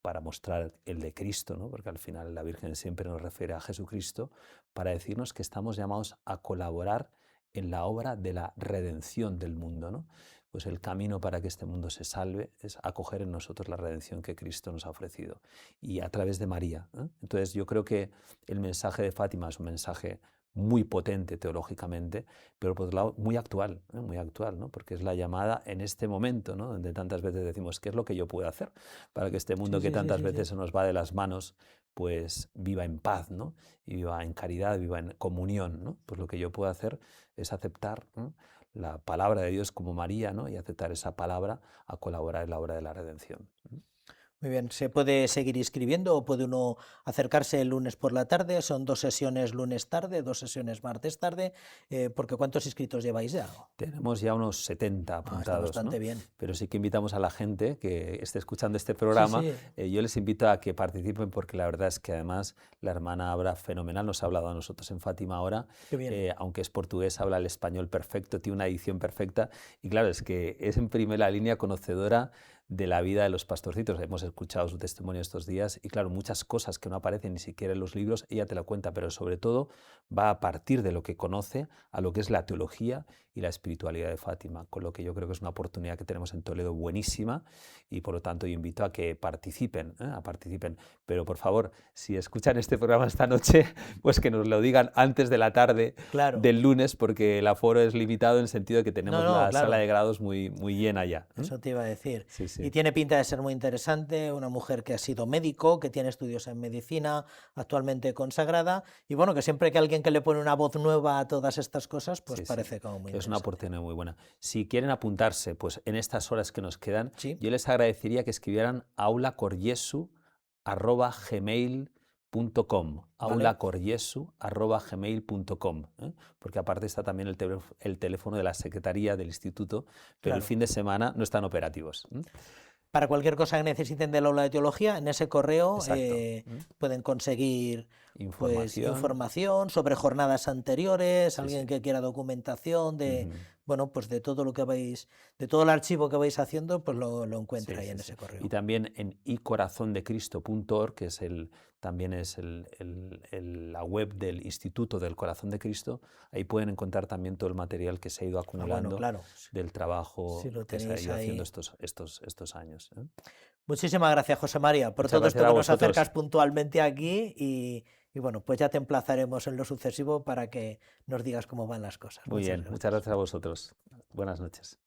Para mostrar el de Cristo, ¿no? Porque al final la Virgen siempre nos refiere a Jesucristo, para decirnos que estamos llamados a colaborar en la obra de la redención del mundo, ¿no? Pues el camino para que este mundo se salve es acoger en nosotros la redención que Cristo nos ha ofrecido y a través de María, ¿eh? Entonces yo creo que el mensaje de Fátima es un mensaje muy potente teológicamente, pero por otro lado muy actual, ¿no? Porque es la llamada en este momento, ¿no? Donde tantas veces decimos, ¿qué es lo que yo puedo hacer para que este mundo que tantas veces se nos va de las manos, pues viva en paz, ¿no? Y viva en caridad, viva en comunión, ¿no? Pues lo que yo puedo hacer es aceptar, ¿no?, la palabra de Dios como María, ¿no? Y aceptar esa palabra a colaborar en la obra de la redención. Muy bien, ¿se puede seguir inscribiendo o puede uno acercarse el lunes por la tarde? Son 2 sesiones lunes tarde, 2 sesiones martes tarde, porque ¿cuántos inscritos lleváis ya? Tenemos ya unos 70 apuntados, está bastante ¿no? bien. Pero sí que invitamos a la gente que esté escuchando este programa, yo les invito a que participen porque la verdad es que además la hermana habla fenomenal, nos ha hablado a nosotros en Fátima ahora, aunque es portuguesa, habla el español perfecto, tiene una edición perfecta y claro, es que es en primera línea conocedora de la vida de los pastorcitos. Hemos escuchado su testimonio estos días y claro, muchas cosas que no aparecen ni siquiera en los libros, ella te la cuenta, pero sobre todo va a partir de lo que conoce a lo que es la teología y la espiritualidad de Fátima, con lo que yo creo que es una oportunidad que tenemos en Toledo buenísima y por lo tanto yo invito a que participen, pero por favor, si escuchan este programa esta noche, pues que nos lo digan antes de la tarde del lunes, porque el aforo es limitado en el sentido de que tenemos la sala de grados muy, muy llena ya. Eso te iba a decir. Sí. Y tiene pinta de ser muy interesante, una mujer que ha sido médico, que tiene estudios en medicina, actualmente consagrada, y bueno, que siempre que alguien que le pone una voz nueva a todas estas cosas, pues parece como muy interesante. Es una oportunidad muy buena. Si quieren apuntarse, pues en estas horas que nos quedan, yo les agradecería que escribieran aulacoryesu@gmail.com, aulacoryesu@gmail.com, porque aparte está también el teléfono de la Secretaría del Instituto, pero el fin de semana no están operativos. Para cualquier cosa que necesiten del aula de teología, en ese correo pueden conseguir información sobre jornadas anteriores, alguien que quiera documentación de, bueno, pues de todo lo que vais, de todo el archivo que vais haciendo, pues lo encuentra ahí en ese correo. Y también en icorazondecristo.org, que es también es la web del Instituto del Corazón de Cristo, ahí pueden encontrar también todo el material que se ha ido acumulando del trabajo que se ha ido haciendo estos años. Muchísimas gracias, José María, por todo esto que nos acercas puntualmente aquí y bueno, pues ya te emplazaremos en lo sucesivo para que nos digas cómo van las cosas. Muy bien, muchas gracias a vosotros. Buenas noches.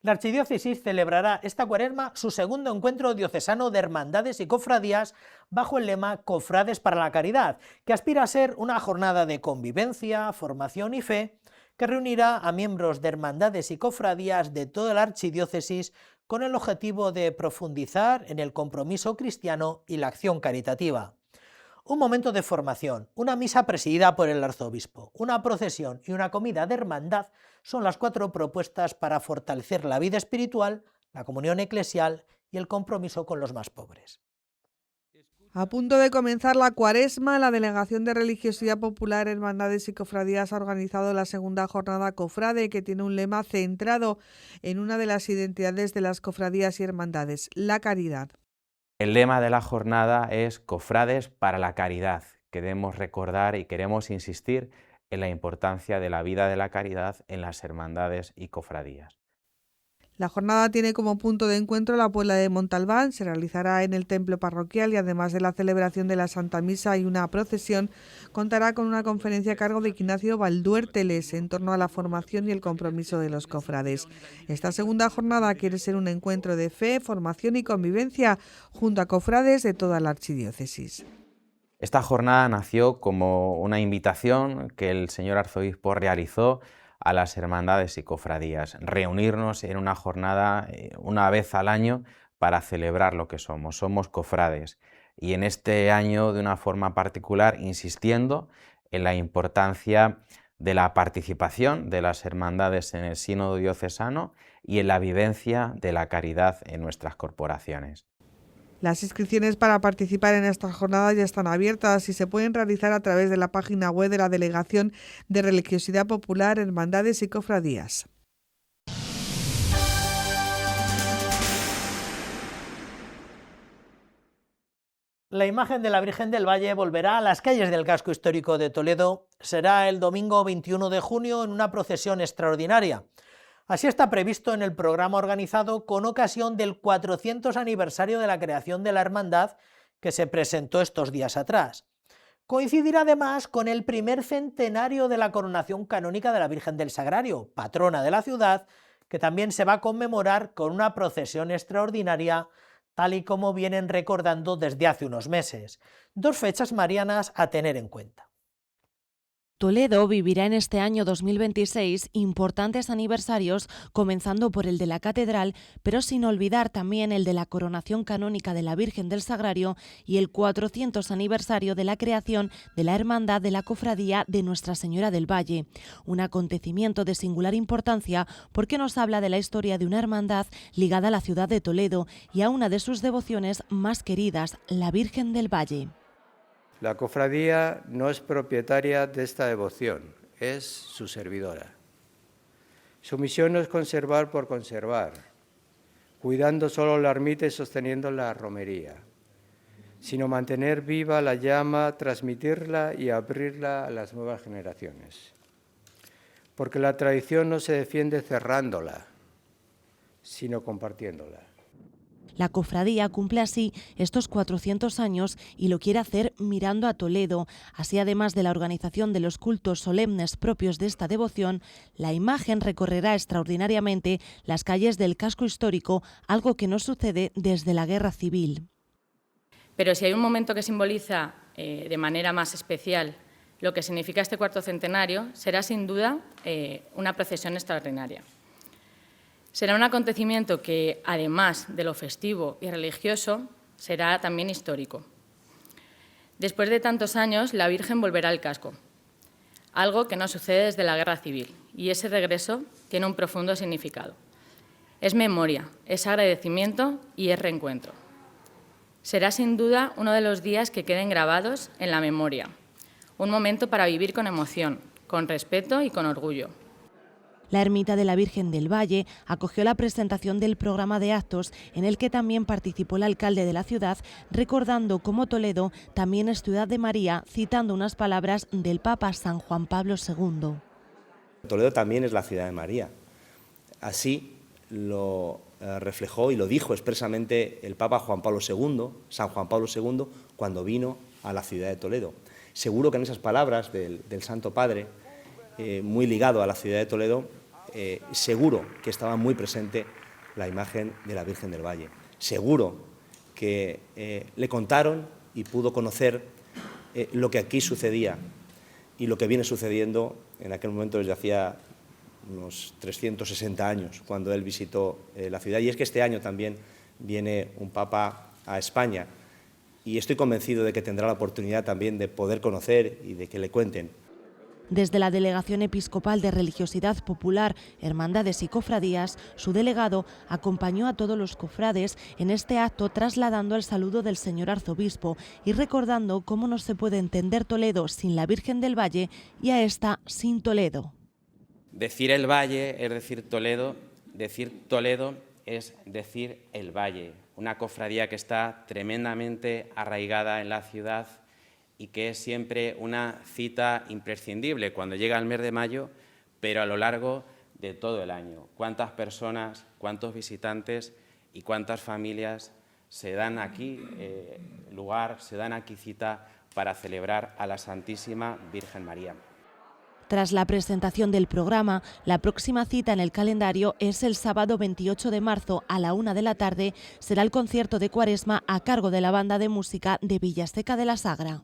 La Archidiócesis celebrará esta Cuaresma su segundo encuentro diocesano de hermandades y cofradías bajo el lema Cofrades para la Caridad, que aspira a ser una jornada de convivencia, formación y fe, que reunirá a miembros de hermandades y cofradías de toda la Archidiócesis con el objetivo de profundizar en el compromiso cristiano y la acción caritativa. Un momento de formación, una misa presidida por el arzobispo, una procesión y una comida de hermandad son las 4 propuestas para fortalecer la vida espiritual, la comunión eclesial y el compromiso con los más pobres. A punto de comenzar la Cuaresma, la Delegación de Religiosidad Popular, Hermandades y Cofradías ha organizado la segunda jornada Cofrade, que tiene un lema centrado en una de las identidades de las cofradías y hermandades, la caridad. El lema de la jornada es Cofrades para la Caridad. Queremos recordar y queremos insistir en la importancia de la vida de la caridad en las hermandades y cofradías. La jornada tiene como punto de encuentro la Puebla de Montalbán, se realizará en el templo parroquial y además de la celebración de la Santa Misa y una procesión, contará con una conferencia a cargo de Ignacio Valduérteles en torno a la formación y el compromiso de los cofrades. Esta segunda jornada quiere ser un encuentro de fe, formación y convivencia junto a cofrades de toda la archidiócesis. Esta jornada nació como una invitación que el señor arzobispo realizó a las hermandades y cofradías, reunirnos en una jornada una vez al año para celebrar lo que somos cofrades, y en este año de una forma particular insistiendo en la importancia de la participación de las hermandades en el sínodo diocesano y en la vivencia de la caridad en nuestras corporaciones. Las inscripciones para participar en esta jornada ya están abiertas y se pueden realizar a través de la página web de la Delegación de Religiosidad Popular, Hermandades y Cofradías. La imagen de la Virgen del Valle volverá a las calles del casco histórico de Toledo. Será el domingo 21 de junio en una procesión extraordinaria. Así está previsto en el programa organizado con ocasión del 400 aniversario de la creación de la hermandad que se presentó estos días atrás. Coincidirá además con el primer centenario de la coronación canónica de la Virgen del Sagrario, patrona de la ciudad, que también se va a conmemorar con una procesión extraordinaria, tal y como vienen recordando desde hace unos meses. 2 fechas marianas a tener en cuenta. Toledo vivirá en este año 2026 importantes aniversarios, comenzando por el de la Catedral, pero sin olvidar también el de la coronación canónica de la Virgen del Sagrario y el 400 aniversario de la creación de la Hermandad de la Cofradía de Nuestra Señora del Valle. Un acontecimiento de singular importancia porque nos habla de la historia de una hermandad ligada a la ciudad de Toledo y a una de sus devociones más queridas, la Virgen del Valle. La cofradía no es propietaria de esta devoción, es su servidora. Su misión no es conservar por conservar, cuidando solo la ermita y sosteniendo la romería, sino mantener viva la llama, transmitirla y abrirla a las nuevas generaciones. Porque la tradición no se defiende cerrándola, sino compartiéndola. La cofradía cumple así estos 400 años y lo quiere hacer mirando a Toledo. Así, además de la organización de los cultos solemnes propios de esta devoción, la imagen recorrerá extraordinariamente las calles del casco histórico, algo que no sucede desde la Guerra Civil. Pero si hay un momento que simboliza de manera más especial lo que significa este cuarto centenario, será sin duda una procesión extraordinaria. Será un acontecimiento que, además de lo festivo y religioso, será también histórico. Después de tantos años, la Virgen volverá al casco. algo que no sucede desde la Guerra Civil, y ese regreso tiene un profundo significado. Es memoria, es agradecimiento y es reencuentro. Será sin duda uno de los días que queden grabados en la memoria, un momento para vivir con emoción, con respeto y con orgullo. La Ermita de la Virgen del Valle acogió la presentación del programa de actos en el que también participó el alcalde de la ciudad, recordando cómo Toledo también es ciudad de María, citando unas palabras del Papa San Juan Pablo II. Toledo también es la ciudad de María. Así lo reflejó y lo dijo expresamente el Papa Juan Pablo II, San Juan Pablo II, cuando vino a la ciudad de Toledo. Seguro que en esas palabras del Santo Padre, muy ligado a la ciudad de Toledo, seguro que estaba muy presente la imagen de la Virgen del Valle. Seguro que le contaron y pudo conocer lo que aquí sucedía y lo que viene sucediendo en aquel momento desde hacía unos 360 años, cuando él visitó la ciudad. Y es que este año también viene un Papa a España y estoy convencido de que tendrá la oportunidad también de poder conocer y de que le cuenten. Desde la Delegación Episcopal de Religiosidad Popular, Hermandades y Cofradías, su delegado acompañó a todos los cofrades en este acto, trasladando el saludo del señor arzobispo y recordando cómo no se puede entender Toledo sin la Virgen del Valle y a esta sin Toledo. Decir el Valle es decir Toledo es decir el Valle, una cofradía que está tremendamente arraigada en la ciudad y que es siempre una cita imprescindible cuando llega el mes de mayo, pero a lo largo de todo el año. ¿Cuántas personas, cuántos visitantes y cuántas familias se dan aquí se dan aquí cita para celebrar a la Santísima Virgen María? Tras la presentación del programa, la próxima cita en el calendario es el sábado 28 de marzo a la 1 de la tarde. Será el concierto de Cuaresma a cargo de la banda de música de Villaseca de la Sagra.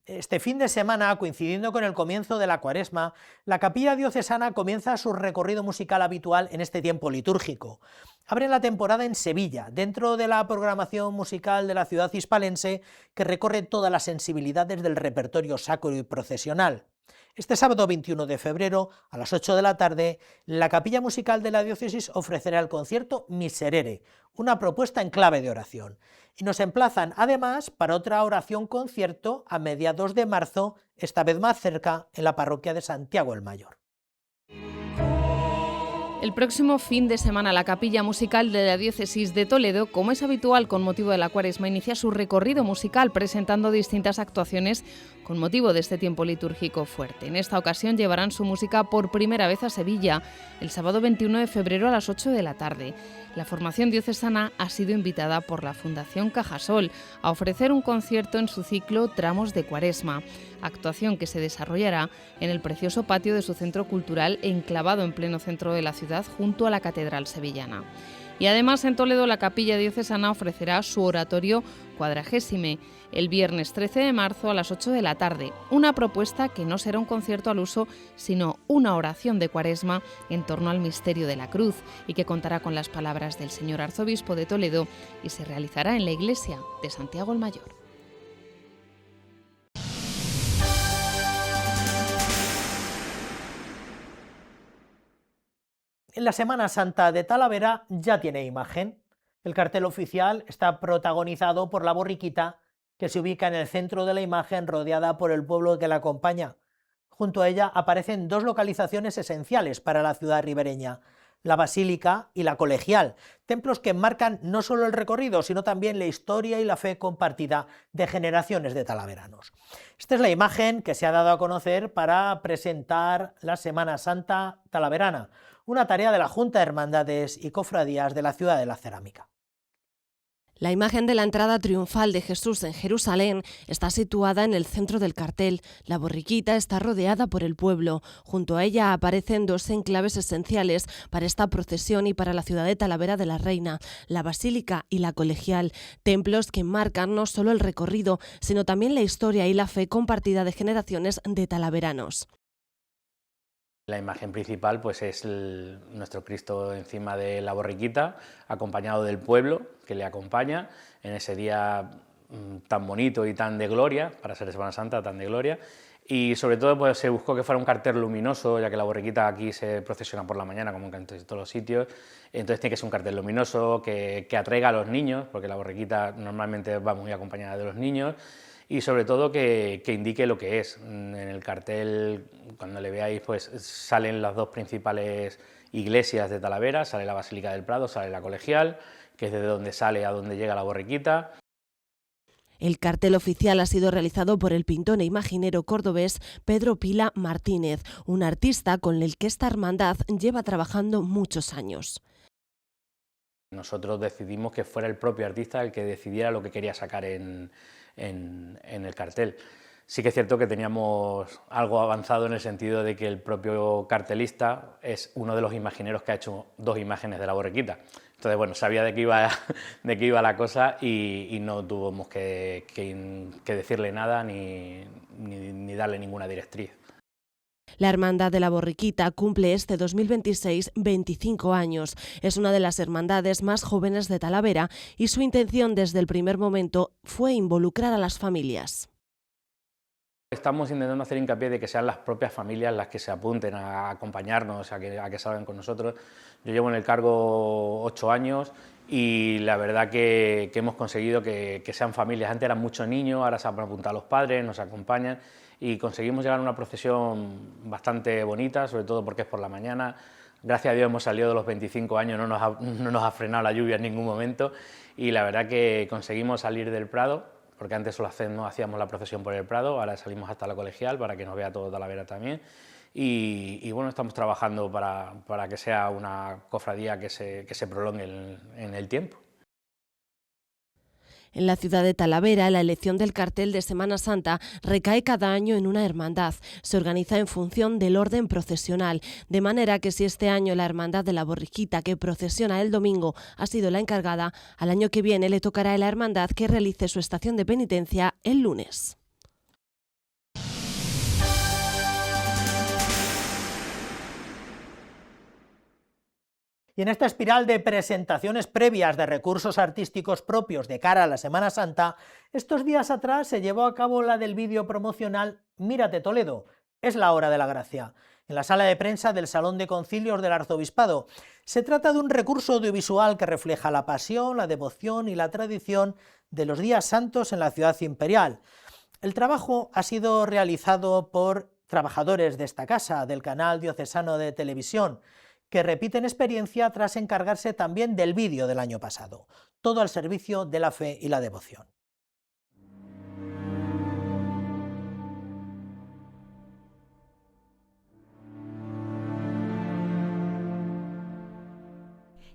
Este fin de semana, coincidiendo con el comienzo de la Cuaresma, la Capilla Diocesana comienza su recorrido musical habitual en este tiempo litúrgico. Abre la temporada en Sevilla, dentro de la programación musical de la ciudad hispalense, que recorre todas las sensibilidades del repertorio sacro y procesional. Este sábado 21 de febrero, a las 8 de la tarde, la Capilla Musical de la Diócesis ofrecerá el concierto Miserere, una propuesta en clave de oración. Y nos emplazan además para otra oración-concierto a mediados de marzo, esta vez más cerca, en la parroquia de Santiago el Mayor. El próximo fin de semana la Capilla Musical de la Diócesis de Toledo, como es habitual con motivo de la Cuaresma, inicia su recorrido musical presentando distintas actuaciones con motivo de este tiempo litúrgico fuerte. En esta ocasión llevarán su música por primera vez a Sevilla, el sábado 21 de febrero a las 8 de la tarde. La formación diocesana ha sido invitada por la Fundación Cajasol a ofrecer un concierto en su ciclo Tramos de Cuaresma, actuación que se desarrollará en el precioso patio de su centro cultural enclavado en pleno centro de la ciudad junto a la Catedral Sevillana. Y además en Toledo la Capilla Diocesana ofrecerá su oratorio Cuadragésime el viernes 13 de marzo a las 8 de la tarde, una propuesta que no será un concierto al uso, sino una oración de Cuaresma en torno al misterio de la cruz y que contará con las palabras del señor arzobispo de Toledo y se realizará en la iglesia de Santiago el Mayor. En la Semana Santa de Talavera ya tiene imagen. El cartel oficial está protagonizado por la borriquita que se ubica en el centro de la imagen rodeada por el pueblo que la acompaña. Junto a ella aparecen dos localizaciones esenciales para la ciudad ribereña, la Basílica y la Colegial, templos que marcan no solo el recorrido, sino también la historia y la fe compartida de generaciones de talaveranos. Esta es la imagen que se ha dado a conocer para presentar la Semana Santa talaverana, una tarea de la Junta de Hermandades y Cofradías de la Ciudad de la Cerámica. La imagen de la entrada triunfal de Jesús en Jerusalén está situada en el centro del cartel. La borriquita está rodeada por el pueblo. Junto a ella aparecen dos enclaves esenciales para esta procesión y para la ciudad de Talavera de la Reina, la Basílica y la Colegial, templos que marcan no solo el recorrido, sino también la historia y la fe compartida de generaciones de talaveranos. La imagen principal pues es nuestro Cristo encima de la borriquita, acompañado del pueblo que le acompaña en ese día tan bonito y tan de gloria, para ser Semana Santa, tan de gloria. Y sobre todo pues, se buscó que fuera un cartel luminoso, ya que la borriquita aquí se procesiona por la mañana, como en todos los sitios. Entonces tiene que ser un cartel luminoso, que atraiga a los niños, porque la borriquita normalmente va muy acompañada de los niños. Y sobre todo que indique lo que es. En el cartel, cuando le veáis, pues salen las dos principales iglesias de Talavera, sale la Basílica del Prado, sale la Colegial, que es desde donde sale a donde llega la borriquita. El cartel oficial ha sido realizado por el pintor e imaginero cordobés Pedro Pila Martínez, un artista con el que esta hermandad lleva trabajando muchos años. Nosotros decidimos que fuera el propio artista el que decidiera lo que quería sacar en el cartel. Sí que es cierto que teníamos algo avanzado en el sentido de que el propio cartelista es uno de los imagineros que ha hecho 2 imágenes de la borriquita. Entonces, bueno, sabía de qué iba la cosa y no tuvimos que decirle nada ni darle ninguna directriz. La Hermandad de la Borriquita cumple este 2026 25 años. Es una de las hermandades más jóvenes de Talavera y su intención desde el primer momento fue involucrar a las familias. Estamos intentando hacer hincapié de que sean las propias familias las que se apunten a acompañarnos, a que salgan con nosotros. Yo llevo en el cargo 8 años y la verdad que hemos conseguido que sean familias. Antes eran muchos niños, ahora se han apuntado los padres, nos acompañan y conseguimos llegar a una procesión bastante bonita, sobre todo porque es por la mañana. Gracias a Dios hemos salido de los 25 años, no nos ha frenado la lluvia en ningún momento y la verdad que conseguimos salir del Prado, porque antes solo no hacíamos la procesión por el Prado, ahora salimos hasta la Colegial para que nos vea todo Talavera también. Y bueno, estamos trabajando para que sea una cofradía que se prolongue en el tiempo. En la ciudad de Talavera, la elección del cartel de Semana Santa recae cada año en una hermandad. Se organiza en función del orden procesional, de manera que si este año la Hermandad de la Borriquita, que procesiona el domingo, ha sido la encargada, al año que viene le tocará a la hermandad que realice su estación de penitencia el lunes. Y en esta espiral de presentaciones previas de recursos artísticos propios de cara a la Semana Santa, estos días atrás se llevó a cabo la del vídeo promocional Mírate Toledo, es la hora de la gracia, en la sala de prensa del Salón de Concilios del Arzobispado. Se trata de un recurso audiovisual que refleja la pasión, la devoción y la tradición de los días santos en la ciudad imperial. El trabajo ha sido realizado por trabajadores de esta casa, del canal diocesano de televisión, que repiten experiencia tras encargarse también del vídeo del año pasado, todo al servicio de la fe y la devoción.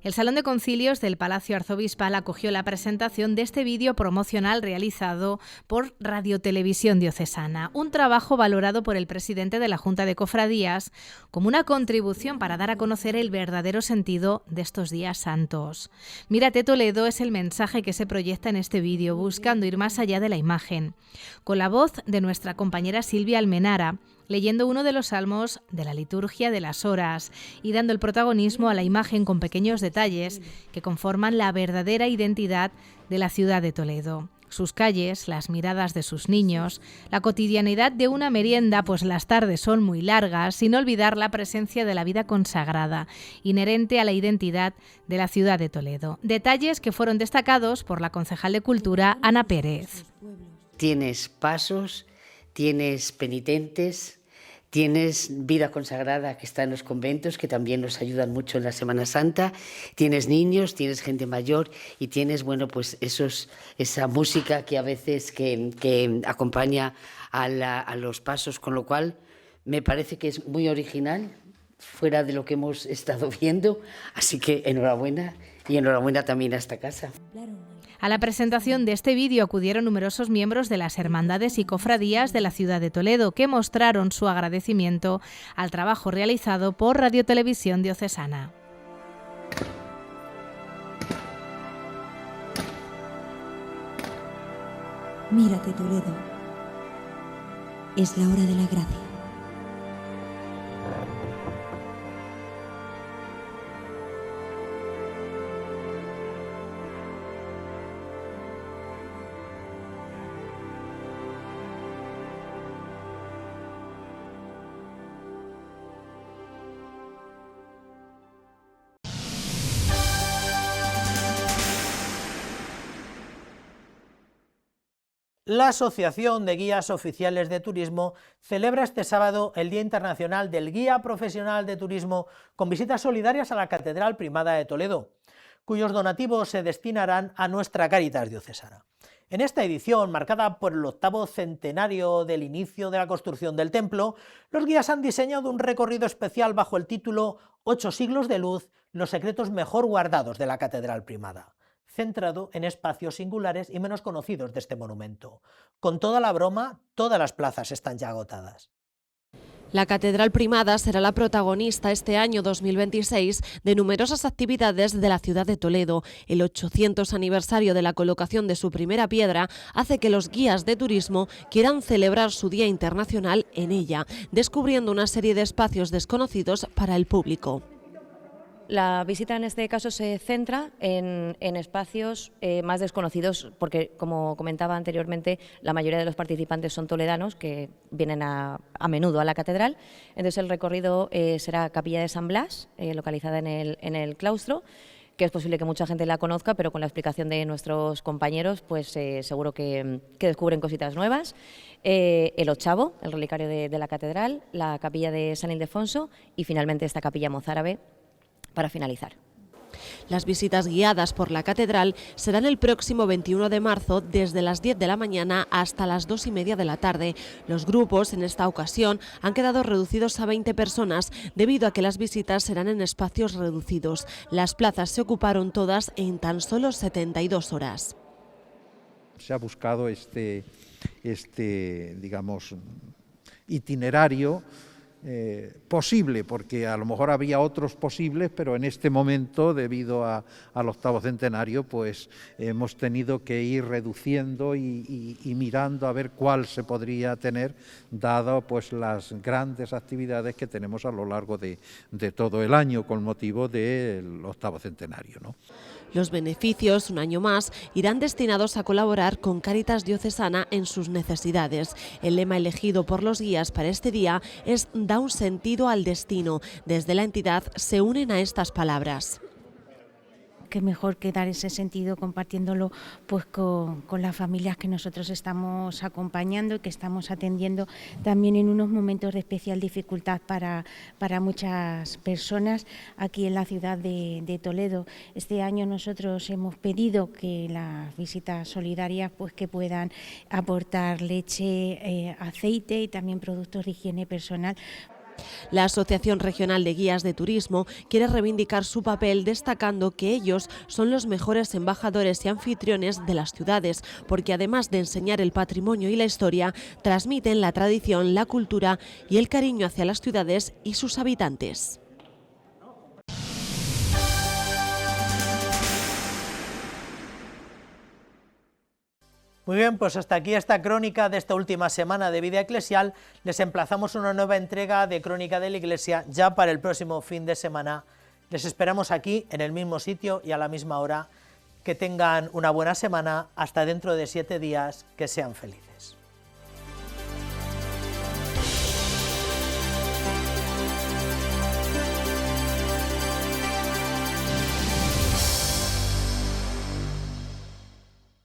El Salón de Concilios del Palacio Arzobispal acogió la presentación de este vídeo promocional realizado por Radio Televisión Diocesana, un trabajo valorado por el presidente de la Junta de Cofradías como una contribución para dar a conocer el verdadero sentido de estos días santos. Mírate Toledo es el mensaje que se proyecta en este vídeo, buscando ir más allá de la imagen. Con la voz de nuestra compañera Silvia Almenara, leyendo uno de los salmos de la liturgia de las horas y dando el protagonismo a la imagen con pequeños detalles que conforman la verdadera identidad de la ciudad de Toledo. Sus calles, las miradas de sus niños, la cotidianidad de una merienda, pues las tardes son muy largas, sin olvidar la presencia de la vida consagrada, inherente a la identidad de la ciudad de Toledo. Detalles que fueron destacados por la concejal de Cultura, Ana Pérez. Tienes pasos, tienes penitentes, tienes vida consagrada que está en los conventos, que también nos ayudan mucho en la Semana Santa, tienes niños, tienes gente mayor y tienes, bueno, pues esa música que a veces que acompaña a los pasos, con lo cual me parece que es muy original, fuera de lo que hemos estado viendo, así que enhorabuena y enhorabuena también a esta casa. A la presentación de este vídeo acudieron numerosos miembros de las hermandades y cofradías de la ciudad de Toledo, que mostraron su agradecimiento al trabajo realizado por Radio Televisión Diocesana. Mírate Toledo, es la hora de la gracia. La Asociación de Guías Oficiales de Turismo celebra este sábado el Día Internacional del Guía Profesional de Turismo con visitas solidarias a la Catedral Primada de Toledo, cuyos donativos se destinarán a nuestra Cáritas diocesana. En esta edición, marcada por el 8º centenario del inicio de la construcción del templo, los guías han diseñado un recorrido especial bajo el título 8 siglos de luz, los secretos mejor guardados de la Catedral Primada, centrado en espacios singulares y menos conocidos de este monumento. Con toda la broma, todas las plazas están ya agotadas. La Catedral Primada será la protagonista este año 2026 de numerosas actividades de la ciudad de Toledo. El 800 aniversario de la colocación de su primera piedra hace que los guías de turismo quieran celebrar su Día Internacional en ella, descubriendo una serie de espacios desconocidos para el público. La visita en este caso se centra en espacios más desconocidos porque, como comentaba anteriormente, la mayoría de los participantes son toledanos que vienen a menudo a la catedral. Entonces el recorrido será Capilla de San Blas, localizada en el claustro, que es posible que mucha gente la conozca, pero con la explicación de nuestros compañeros pues seguro que descubren cositas nuevas. El Ochavo, el relicario de la catedral, la Capilla de San Ildefonso y finalmente esta capilla mozárabe, para finalizar. Las visitas guiadas por la catedral serán el próximo 21 de marzo desde las 10 de la mañana hasta las 2:30 de la tarde. Los grupos en esta ocasión han quedado reducidos a 20 personas debido a que las visitas serán en espacios reducidos. Las plazas se ocuparon todas en tan solo 72 horas. Se ha buscado digamos, itinerario posible, porque a lo mejor había otros posibles, pero en este momento, debido al 8º centenario, pues hemos tenido que ir reduciendo y mirando a ver cuál se podría tener, dado pues las grandes actividades que tenemos a lo largo de todo el año con motivo del 8º centenario, ¿no? Los beneficios, un año más, irán destinados a colaborar con Cáritas Diocesana en sus necesidades. El lema elegido por los guías para este día es "Da un sentido al destino". Desde la entidad se unen a estas palabras. Qué mejor que dar ese sentido compartiéndolo pues con las familias que nosotros estamos acompañando y que estamos atendiendo también en unos momentos de especial dificultad para muchas personas aquí en la ciudad de Toledo. Este año nosotros hemos pedido que las visitas solidarias pues que puedan aportar leche, aceite y también productos de higiene personal. La Asociación Regional de Guías de Turismo quiere reivindicar su papel destacando que ellos son los mejores embajadores y anfitriones de las ciudades, porque además de enseñar el patrimonio y la historia, transmiten la tradición, la cultura y el cariño hacia las ciudades y sus habitantes. Muy bien, pues hasta aquí esta crónica de esta última semana de vida eclesial. Les emplazamos una nueva entrega de Crónica de la Iglesia ya para el próximo fin de semana. Les esperamos aquí en el mismo sitio y a la misma hora. Que tengan una buena semana. Hasta dentro de 7 días. Que sean felices.